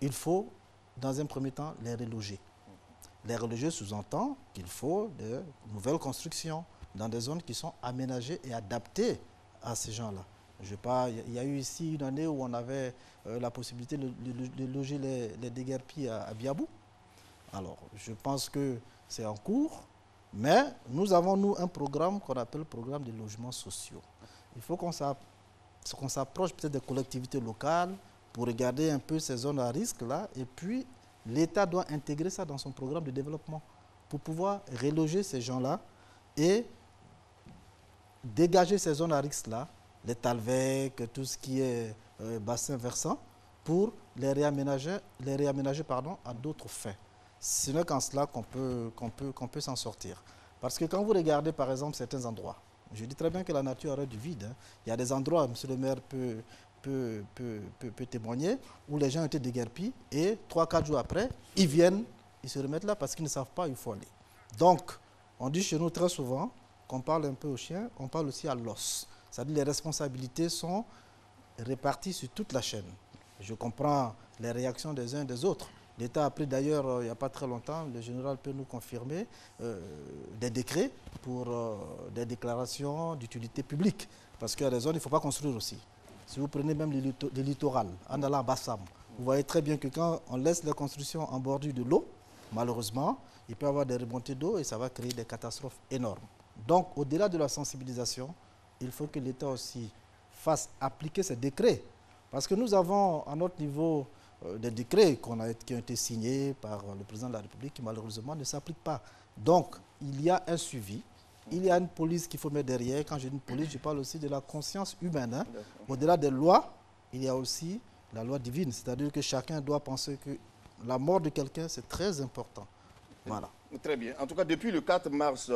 il faut, dans un premier temps, les reloger. Les reloger sous-entend qu'il faut de nouvelles constructions dans des zones qui sont aménagées et adaptées à ces gens-là. Il y a eu ici une année où on avait la possibilité de loger les déguerpis à Biabou. Alors, je pense que c'est en cours, mais nous avons, nous, un programme qu'on appelle le programme de logements sociaux. Il faut qu'on s'approche peut-être des collectivités locales pour regarder un peu ces zones à risque-là, et puis l'État doit intégrer ça dans son programme de développement pour pouvoir reloger ces gens-là et dégager ces zones à risque-là, les Talvec, tout ce qui est bassin versant, pour les réaménager à d'autres fins. Ce n'est qu'en cela qu'on peut s'en sortir. Parce que quand vous regardez par exemple certains endroits, je dis très bien que la nature aurait du vide. Il y a des endroits, monsieur le maire peut témoigner, où les gens ont été déguerpis et 3-4 jours après, ils viennent, ils se remettent là parce qu'ils ne savent pas où il faut aller. Donc, on dit chez nous très souvent qu'on parle un peu aux chiens, on parle aussi à l'os. C'est-à-dire les responsabilités sont réparties sur toute la chaîne. Je comprends les réactions des uns et des autres. L'État a pris d'ailleurs, il n'y a pas très longtemps, le général peut nous confirmer, des décrets pour des déclarations d'utilité publique. Parce qu'il y a des zones, il ne faut pas construire aussi. Si vous prenez même les littorales, en allant à Bassam, vous voyez très bien que quand on laisse les constructions en bordure de l'eau, malheureusement, il peut y avoir des remontées d'eau et ça va créer des catastrophes énormes. Donc, au-delà de la sensibilisation, il faut que l'État aussi fasse appliquer ces décrets. Parce que nous avons, à notre niveau, des décrets qui ont été signés par le président de la République qui malheureusement ne s'appliquent pas. Donc, il y a un suivi, il y a une police qu'il faut mettre derrière. Quand je dis une police, je parle aussi de la conscience humaine. Au-delà des lois, il y a aussi la loi divine. C'est-à-dire que chacun doit penser que la mort de quelqu'un, c'est très important. Voilà. Très bien. En tout cas, depuis le 4 mars,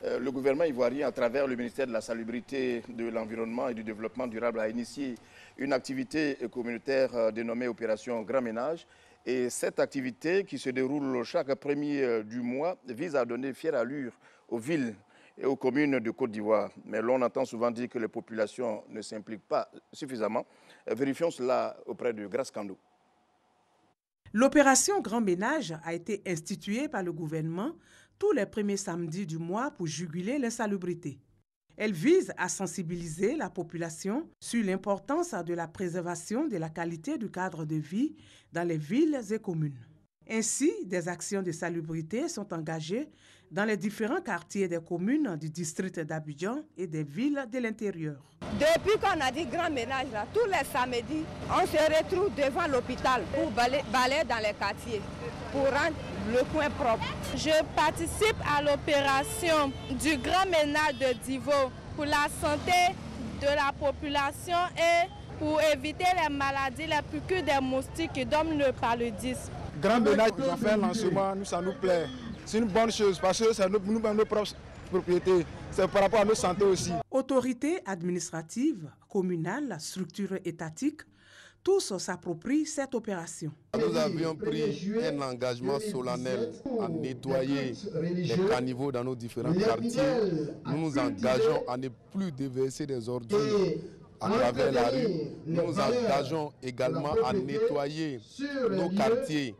le gouvernement ivoirien, à travers le ministère de la Salubrité, de l'Environnement et du Développement durable, a initié une activité communautaire dénommée Opération Grand Ménage. Et cette activité, qui se déroule chaque premier du mois, vise à donner fière allure aux villes et aux communes de Côte d'Ivoire. Mais l'on entend souvent dire que les populations ne s'impliquent pas suffisamment. Vérifions cela auprès de Grace Kando. L'opération Grand Ménage a été instituée par le gouvernement tous les premiers samedis du mois pour juguler l'insalubrité. Elle vise à sensibiliser la population sur l'importance de la préservation de la qualité du cadre de vie dans les villes et communes. Ainsi, des actions de salubrité sont engagées dans les différents quartiers des communes du district d'Abidjan et des villes de l'intérieur. Depuis qu'on a dit grand ménage, là, tous les samedis, on se retrouve devant l'hôpital pour balayer dans les quartiers, pour rendre le coin propre. Je participe à l'opération du grand ménage de Divo pour la santé de la population et pour éviter les maladies, les piqûres des moustiques qui donnent le paludisme. Grand ménage, ils ont fait un lancement, nous ça nous plaît. C'est une bonne chose parce que c'est nos propres propriétés. C'est par rapport à notre santé aussi. Autorités administratives, communales, structures étatiques, tous s'approprient cette opération. Nous avions pris un engagement solennel à nettoyer les caniveaux dans nos différents quartiers. Nous nous engageons à ne plus déverser des ordures à travers la rue. Nous nous engageons également à nettoyer nos quartiers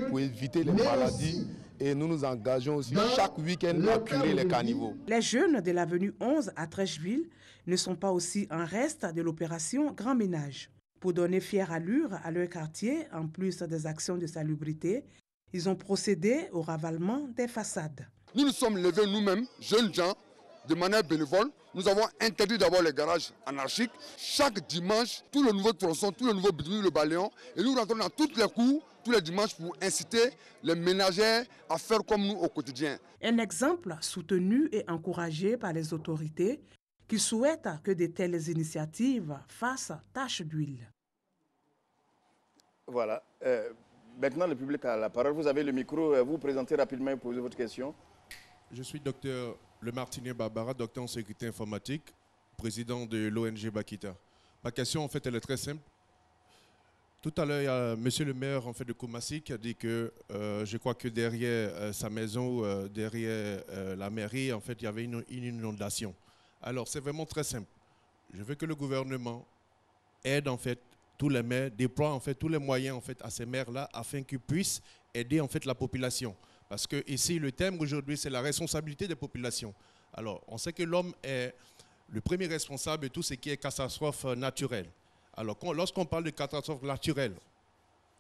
pour éviter les maladies. Et nous nous engageons aussi chaque week-end à curer les caniveaux. Les jeunes de l'avenue 11 à Trècheville ne sont pas aussi en reste de l'opération Grand Ménage. Pour donner fière allure à leur quartier, en plus des actions de salubrité, ils ont procédé au ravalement des façades. Nous nous sommes levés nous-mêmes, jeunes gens, de manière bénévole. Nous avons interdit d'abord les garages anarchiques. Chaque dimanche, tout le nouveau tronçon, tout le nouveau bidouille, le balayant. Et nous rentrons dans toutes les cours, tous les dimanches, pour inciter les ménagères à faire comme nous au quotidien. Un exemple soutenu et encouragé par les autorités qui souhaitent que de telles initiatives fassent tache d'huile. Voilà. Maintenant, le public a la parole. Vous avez le micro. Vous vous présentez rapidement et posez votre question. Je suis docteur Le Martinier Barbara, docteur en sécurité informatique, président de l'ONG Bakita. Ma question, en fait, elle est très simple. Tout à l'heure, il y a monsieur le maire en fait, de Koumassi qui a dit que je crois que derrière sa maison, derrière la mairie, en fait, il y avait une inondation. Alors, c'est vraiment très simple. Je veux que le gouvernement aide en fait tous les maires, déploie en fait tous les moyens en fait à ces maires-là afin qu'ils puissent aider en fait la population. Parce que ici, le thème aujourd'hui, c'est la responsabilité des populations. Alors, on sait que l'homme est le premier responsable de tout ce qui est catastrophe naturelle. Alors, lorsqu'on parle de catastrophe naturelle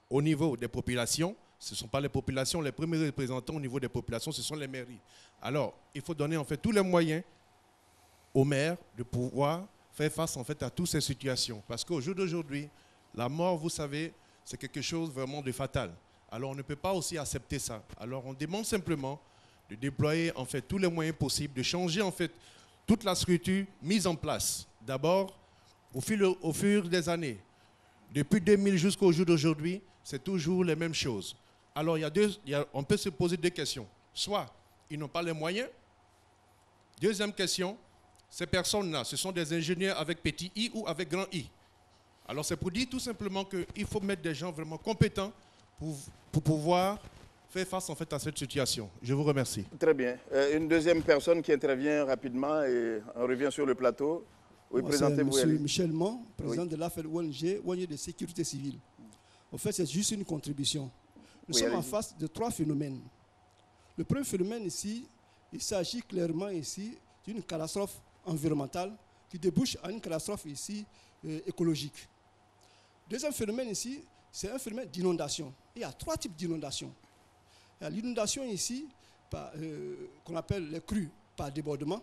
au niveau des populations, ce ne sont pas les populations, les premiers représentants au niveau des populations, ce sont les mairies. Alors, il faut donner en fait tous les moyens aux maires de pouvoir faire face en fait à toutes ces situations. Parce qu'au jour d'aujourd'hui, la mort, vous savez, c'est quelque chose vraiment de fatal. Alors, on ne peut pas aussi accepter ça. Alors, on demande simplement de déployer en fait tous les moyens possibles, de changer en fait toute la structure mise en place. D'abord, au fur des années, depuis 2000 jusqu'au jour d'aujourd'hui, c'est toujours les mêmes choses. Alors, on peut se poser deux questions. Soit, ils n'ont pas les moyens. Deuxième question, ces personnes-là, ce sont des ingénieurs avec petit i ou avec grand i. Alors, c'est pour dire tout simplement qu'il faut mettre des gens vraiment compétents pour pouvoir faire face en fait à cette situation. Je vous remercie. Très bien. Une deuxième personne qui intervient rapidement et on revient sur le plateau. Oui, présentez-vous. Monsieur Michel Mon, président de l'AFEL ONG de sécurité civile. En fait, c'est juste une contribution. Nous sommes en face de trois phénomènes. Le premier phénomène ici, il s'agit clairement ici d'une catastrophe environnementale qui débouche à une catastrophe ici écologique. Deuxième phénomène ici, c'est un phénomène d'inondation. Il y a trois types d'inondations. Il y a l'inondation ici, qu'on appelle les crues par débordement.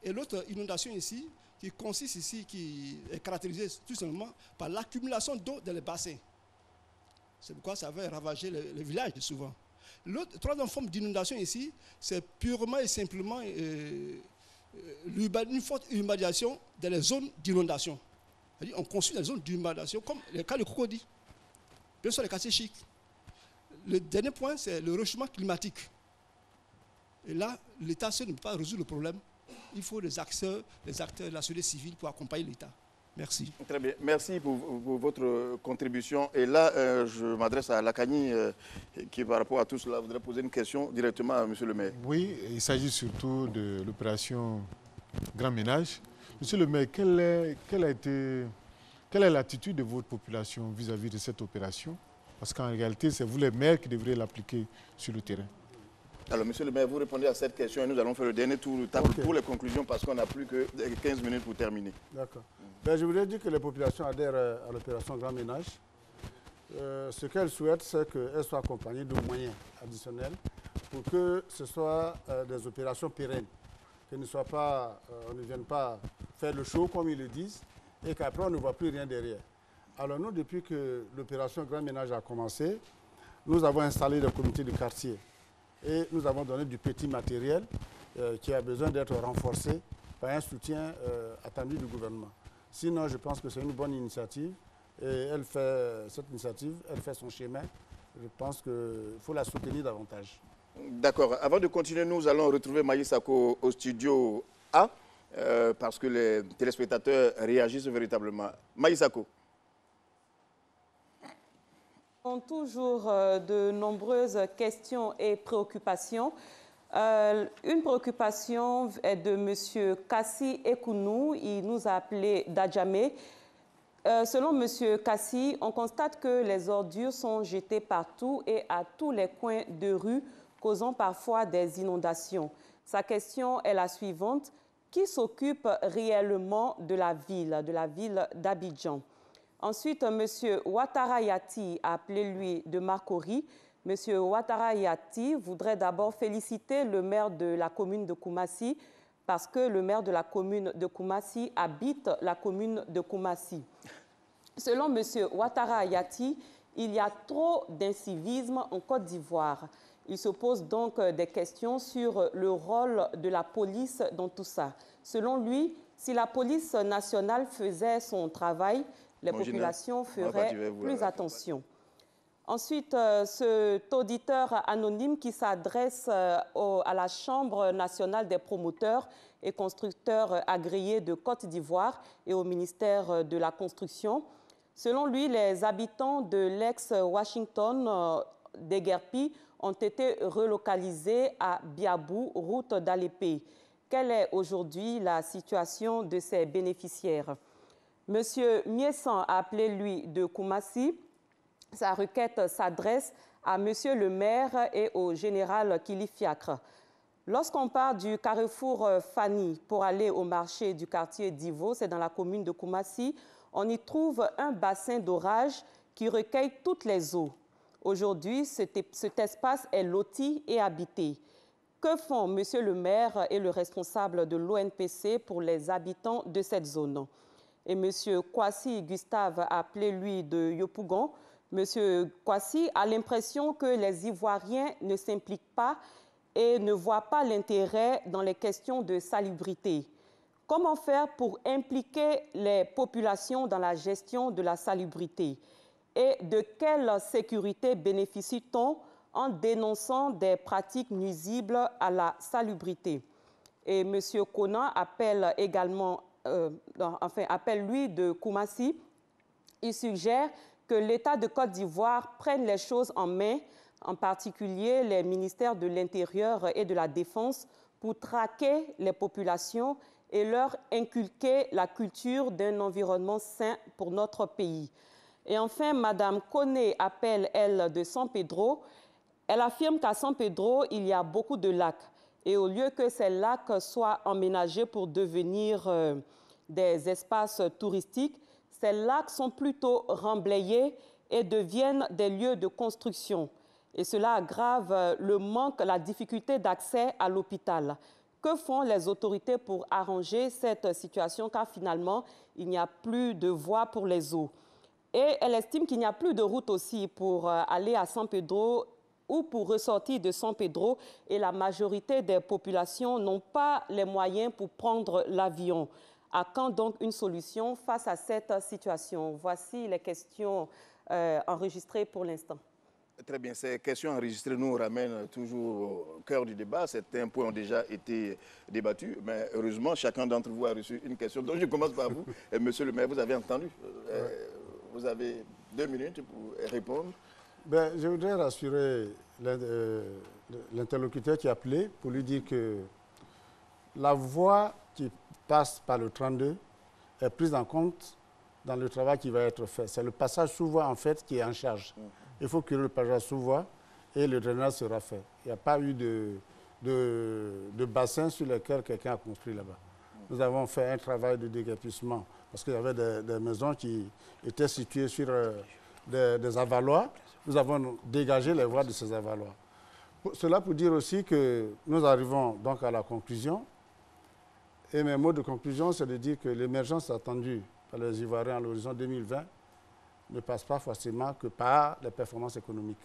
Et l'autre inondation ici, qui consiste ici, qui est caractérisée tout simplement par l'accumulation d'eau dans les bassins. C'est pourquoi ça va ravager les villages souvent. L'autre troisième forme d'inondation ici, c'est purement et simplement une forte urbanisation dans les zones d'inondation. On construit des zones d'inondation comme le cas de Cocody, bien sûr les quartiers chics. Le dernier point, c'est le réchauffement climatique. Et là, l'État seul ne peut pas résoudre le problème. Il faut des acteurs de la société civile pour accompagner l'État. Merci. Très bien. Merci pour votre contribution. Et là, je m'adresse à Lakani, qui par rapport à tout cela voudrait poser une question directement à M. le maire. Oui, il s'agit surtout de l'opération Grand Ménage. Monsieur le maire, quelle est l'attitude de votre population vis-à-vis de cette opération? Parce qu'en réalité, c'est vous les maires qui devriez l'appliquer sur le terrain. Alors, monsieur le maire, vous répondez à cette question et nous allons faire le dernier tour de table pour les conclusions parce qu'on n'a plus que 15 minutes pour terminer. D'accord. Ben, je voudrais dire que les populations adhèrent à l'opération Grand Ménage. Ce qu'elle souhaite, c'est qu'elle soit accompagnée de moyens additionnels pour que ce soit des opérations pérennes, que on ne vienne pas faire le show comme ils le disent et qu'après on ne voit plus rien derrière. Alors nous, depuis que l'opération Grand Ménage a commencé, nous avons installé des comités de quartier et nous avons donné du petit matériel qui a besoin d'être renforcé par un soutien attendu du gouvernement. Sinon, je pense que c'est une bonne initiative et cette initiative, elle fait son chemin. Je pense qu'il faut la soutenir davantage. D'accord. Avant de continuer, nous allons retrouver Maï Sako au studio A parce que les téléspectateurs réagissent véritablement. Maï Sako. Toujours de nombreuses questions et préoccupations. Une préoccupation est de M. Kassi Ekounou. Il nous a appelé d'Adjamé. Selon M. Kassi, on constate que les ordures sont jetées partout et à tous les coins de rue, causant parfois des inondations. Sa question est la suivante. Qui s'occupe réellement de la ville d'Abidjan? Ensuite, M. Ouattara Yati a appelé lui de Marcory. M. Ouattara Yati voudrait d'abord féliciter le maire de la commune de Koumassi parce que le maire de la commune de Koumassi habite la commune de Koumassi. Selon M. Ouattara Yati, il y a trop d'incivisme en Côte d'Ivoire. Il se pose donc des questions sur le rôle de la police dans tout ça. Selon lui, si la police nationale faisait son travail, les populations feraient plus attention. Ensuite, cet auditeur anonyme qui s'adresse à la Chambre nationale des promoteurs et constructeurs agréés de Côte d'Ivoire et au ministère de la Construction. Selon lui, les habitants de l'ex-Washington d'Eguerpi ont été relocalisés à Biabou, route d'Alépé. Quelle est aujourd'hui la situation de ces bénéficiaires? Monsieur Miessan a appelé lui de Koumassi. Sa requête s'adresse à Monsieur le maire et au général Kili Fiacre. Lorsqu'on part du carrefour Fanny pour aller au marché du quartier d'Ivo, c'est dans la commune de Koumassi, on y trouve un bassin d'orage qui recueille toutes les eaux. Aujourd'hui, cet espace est loti et habité. Que font Monsieur le maire et le responsable de l'ONPC pour les habitants de cette zone? Et M. Kwasi Gustave a appelé lui de Yopougon. M. Kwasi a l'impression que les Ivoiriens ne s'impliquent pas et ne voient pas l'intérêt dans les questions de salubrité. Comment faire pour impliquer les populations dans la gestion de la salubrité? Et de quelle sécurité bénéficie-t-on en dénonçant des pratiques nuisibles à la salubrité? Et M. Conan appelle également appelle lui de Koumassi. Il suggère que l'État de Côte d'Ivoire prenne les choses en main, en particulier les ministères de l'Intérieur et de la Défense, pour traquer les populations et leur inculquer la culture d'un environnement sain pour notre pays. Et enfin, Mme Koné appelle, elle, de San Pedro. Elle affirme qu'à San Pedro, il y a beaucoup de lacs. Et au lieu que ces lacs soient emménagés pour devenir des espaces touristiques, ces lacs sont plutôt remblayés et deviennent des lieux de construction. Et cela aggrave le manque, la difficulté d'accès à l'hôpital. Que font les autorités pour arranger cette situation, car finalement, il n'y a plus de voie pour les eaux. Et elle estime qu'il n'y a plus de route aussi pour aller à San Pedro ou pour ressortir de San Pedro, et la majorité des populations n'ont pas les moyens pour prendre l'avion. À quand donc une solution face à cette situation? Voici les questions enregistrées pour l'instant. Très bien, ces questions enregistrées nous ramènent toujours au cœur du débat. Certains points ont déjà été débattus, mais heureusement, chacun d'entre vous a reçu une question. Donc je commence par vous. Et monsieur le maire, vous avez entendu. Vous avez 2 minutes pour répondre. Ben, je voudrais rassurer l'interlocuteur qui a appelé pour lui dire que la voie qui passe par le 32 est prise en compte dans le travail qui va être fait. C'est le passage sous voie, en fait, qui est en charge. Il faut que le passage sous voie et le drainage sera fait. Il n'y a pas eu de bassin sur lequel quelqu'un a construit là-bas. Nous avons fait un travail de déguerpissement parce qu'il y avait des maisons qui étaient situées sur des avaloirs, nous avons dégagé les voies de ces avaloirs. Cela pour dire aussi que nous arrivons donc à la conclusion. Et mes mots de conclusion, c'est de dire que l'émergence attendue par les Ivoiriens à l'horizon 2020 ne passe pas forcément que par les performances économiques.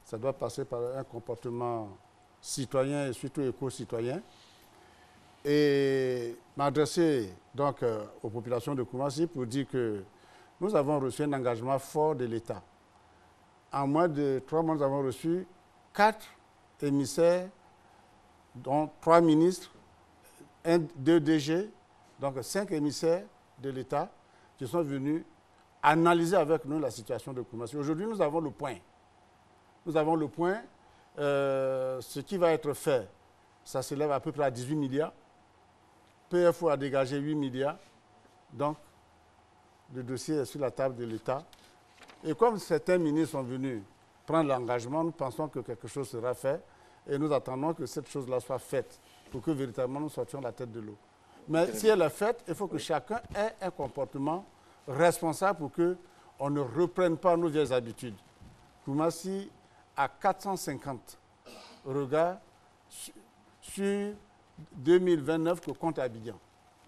Ça doit passer par un comportement citoyen et surtout éco-citoyen. Et m'adresser donc aux populations de Koumassi pour dire que nous avons reçu un engagement fort de l'État. En moins de 3 mois, nous avons reçu 4 émissaires, dont 3 ministres, 2 DG, donc 5 émissaires de l'État qui sont venus analyser avec nous la situation de Koumassi. Aujourd'hui, nous avons le point. Nous avons le point. Ce qui va être fait, ça s'élève à peu près à 18 milliards. PFO a dégagé 8 milliards. Donc, le dossier est sur la table de l'État. Et comme certains ministres sont venus prendre l'engagement, nous pensons que quelque chose sera fait. Et nous attendons que cette chose-là soit faite pour que véritablement nous sortions la tête de l'eau. Mais si elle est faite, il faut que chacun ait un comportement responsable pour qu'on ne reprenne pas nos vieilles habitudes. Koumassi a 450 regards sur 2029 que compte Abidjan.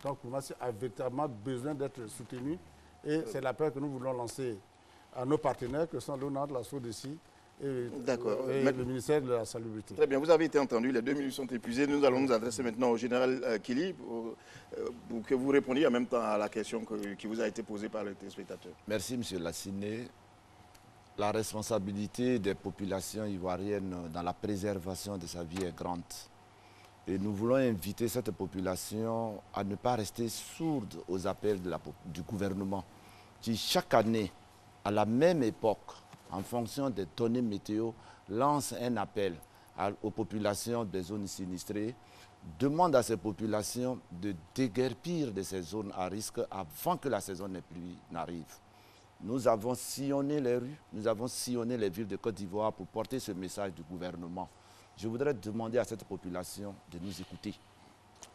Donc Koumassi a véritablement besoin d'être soutenu et c'est l'appel que nous voulons lancer à nos partenaires que sont l'ONAD, la SODECI et le ministère de la Salubrité. Très bien, vous avez été entendu, les 2 minutes sont épuisées. Nous allons nous adresser maintenant au général Kili pour que vous répondiez en même temps à la question qui vous a été posée par les téléspectateurs. Merci, M. Lassiné. La responsabilité des populations ivoiriennes dans la préservation de sa vie est grande. Et nous voulons inviter cette population à ne pas rester sourde aux appels du gouvernement qui, chaque année, à la même époque, en fonction des données météo, lance un appel aux populations des zones sinistrées, demande à ces populations de déguerpir de ces zones à risque avant que la saison des pluies n'arrive. Nous avons sillonné les rues, nous avons sillonné les villes de Côte d'Ivoire pour porter ce message du gouvernement. Je voudrais demander à cette population de nous écouter.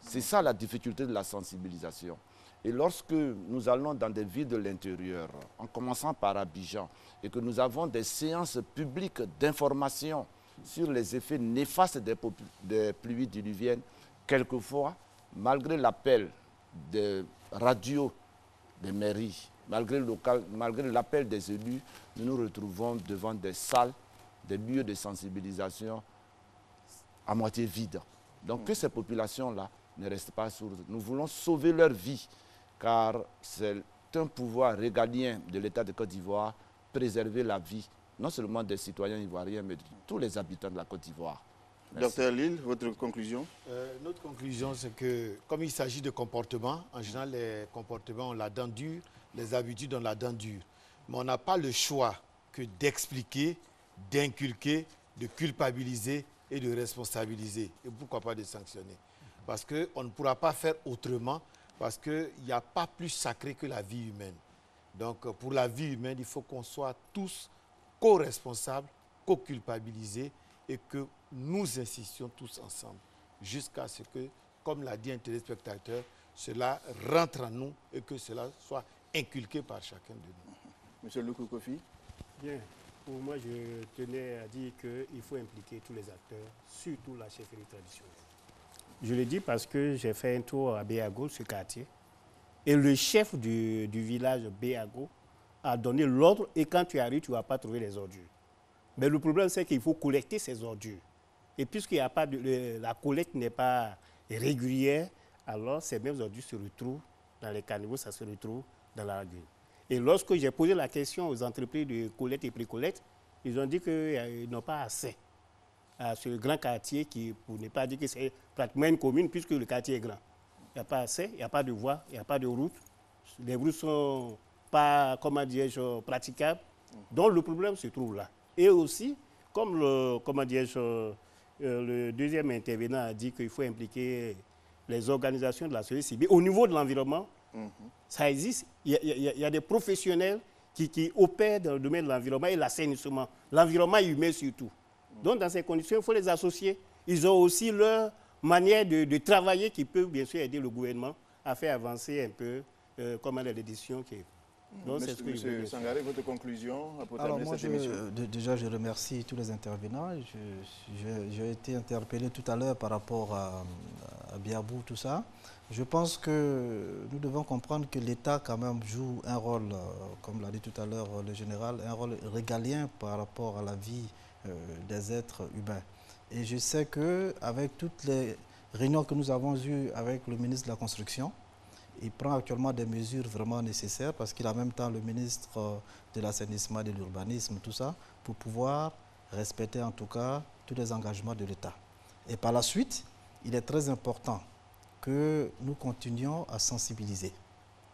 C'est ça la difficulté de la sensibilisation. Et lorsque nous allons dans des villes de l'intérieur, en commençant par Abidjan, et que nous avons des séances publiques d'information sur les effets néfastes des pluies diluviennes, quelquefois, malgré l'appel des radios des mairies, malgré l'appel des élus, nous nous retrouvons devant des salles, des lieux de sensibilisation à moitié vides. Donc que ces populations-là ne restent pas sourdes. Nous voulons sauver leur vie, car c'est un pouvoir régalien de l'État de Côte d'Ivoire, préserver la vie, non seulement des citoyens ivoiriens, mais de tous les habitants de la Côte d'Ivoire. Docteur Lille, votre conclusion? Notre conclusion, c'est que comme il s'agit de comportements, en général, les comportements ont la dent dure, les habitudes ont la dent dure. Mais on n'a pas le choix que d'expliquer, d'inculquer, de culpabiliser et de responsabiliser. Et pourquoi pas de sanctionner? Parce qu'on ne pourra pas faire autrement, parce qu'il n'y a pas plus sacré que la vie humaine. Donc pour la vie humaine, il faut qu'on soit tous co-responsables, co-culpabilisés et que nous insistions tous ensemble jusqu'à ce que, comme l'a dit un téléspectateur, cela rentre en nous et que cela soit inculqué par chacun de nous. Monsieur Lukou Kofi. Bien, pour moi, je tenais à dire qu'il faut impliquer tous les acteurs, surtout la chefferie traditionnelle. Je le dis parce que j'ai fait un tour à Béago, ce quartier, et le chef du village Béago a donné l'ordre et quand tu arrives, tu ne vas pas trouver les ordures. Mais le problème, c'est qu'il faut collecter ces ordures. Et puisqu'il n'y a pas la collecte n'est pas régulière, alors ces mêmes ordures se retrouvent dans les caniveaux, ça se retrouve dans la lagune. Et lorsque j'ai posé la question aux entreprises de collecte et pré-collecte, ils ont dit qu'ils n'ont pas assez à ce grand quartier qui, pour ne pas dire que c'est pratiquement une commune, puisque le quartier est grand. Il n'y a pas assez, il n'y a pas de voie, il n'y a pas de route. Les routes ne sont pas, comment dirais-je, praticables. Donc le problème se trouve là. Et aussi, comme le deuxième intervenant a dit qu'il faut impliquer les organisations de la société civile, au niveau de l'environnement, ça existe. Il y a des professionnels qui opèrent dans le domaine de l'environnement et l'assainissement. L'environnement humain surtout. Donc dans ces conditions, il faut les associer. Ils ont aussi leur manière de travailler qui peut bien sûr aider le gouvernement à faire avancer un peu les décisions qui... Monsieur Sangaré, votre conclusion pour terminer moi, cette émission. Déjà, je remercie tous les intervenants. J'ai été interpellé tout à l'heure par rapport à Biabou, tout ça. Je pense que nous devons comprendre que l'État quand même joue un rôle, comme l'a dit tout à l'heure le général, un rôle régalien par rapport à la vie des êtres humains. Et je sais qu'avec toutes les réunions que nous avons eues avec le ministre de la Construction, il prend actuellement des mesures vraiment nécessaires parce qu'il a en même temps le ministre de l'assainissement et de l'urbanisme, tout ça, pour pouvoir respecter en tout cas tous les engagements de l'État. Et par la suite, il est très important que nous continuions à sensibiliser.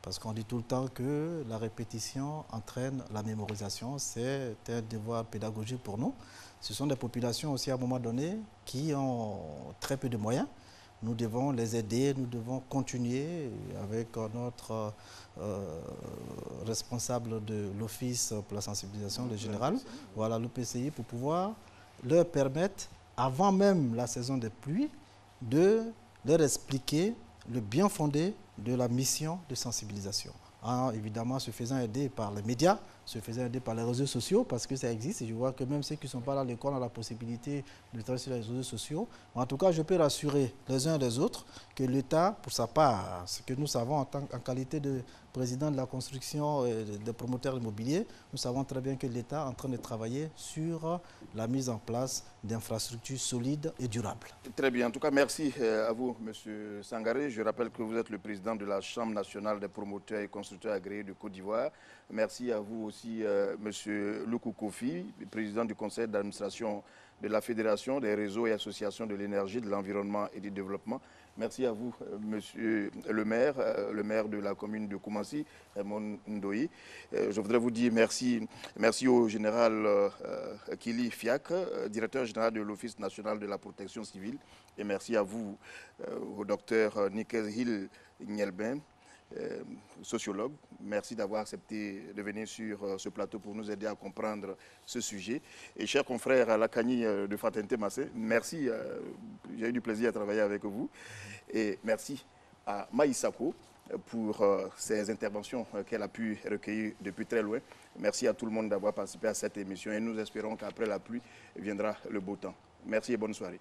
Parce qu'on dit tout le temps que la répétition entraîne la mémorisation. C'est un devoir pédagogique pour nous. Ce sont des populations aussi à un moment donné qui ont très peu de moyens. Nous devons les aider, nous devons continuer avec notre responsable de l'Office pour la sensibilisation, le général, voilà, l'OPCI, pour pouvoir leur permettre, avant même la saison des pluies, de leur expliquer le bien fondé de la mission de sensibilisation. Évidemment, se faisant aider par les médias, se faisant aider par les réseaux sociaux, parce que ça existe. Et je vois que même ceux qui ne sont pas là à l'école ont la possibilité de travailler sur les réseaux sociaux. Mais en tout cas, je peux rassurer les uns et les autres que l'État, pour sa part, ce que nous savons en qualité de président de la construction et des promoteurs immobiliers, nous savons très bien que l'État est en train de travailler sur la mise en place d'infrastructures solides et durables. Très bien. En tout cas, merci à vous, M. Sangaré. Je rappelle que vous êtes le président de la Chambre nationale des promoteurs et constructeurs agréés de Côte d'Ivoire. Merci à vous aussi, M. Loukou Kofi, président du conseil d'administration de la Fédération des réseaux et associations de l'énergie, de l'environnement et du développement. Merci à vous, monsieur le maire de la commune de Koumassi, Raymond Ndoye. Je voudrais vous dire merci au général Kili Fiak, directeur général de l'Office national de la protection civile. Et merci à vous, au docteur Nikez Hill Nyelben, sociologue. Merci d'avoir accepté de venir sur ce plateau pour nous aider à comprendre ce sujet. Et chers confrères à l'Akani de Fatente Massé, merci. J'ai eu du plaisir à travailler avec vous. Et merci à Maïsako pour ses interventions qu'elle a pu recueillir depuis très loin. Merci à tout le monde d'avoir participé à cette émission et nous espérons qu'après la pluie viendra le beau temps. Merci et bonne soirée.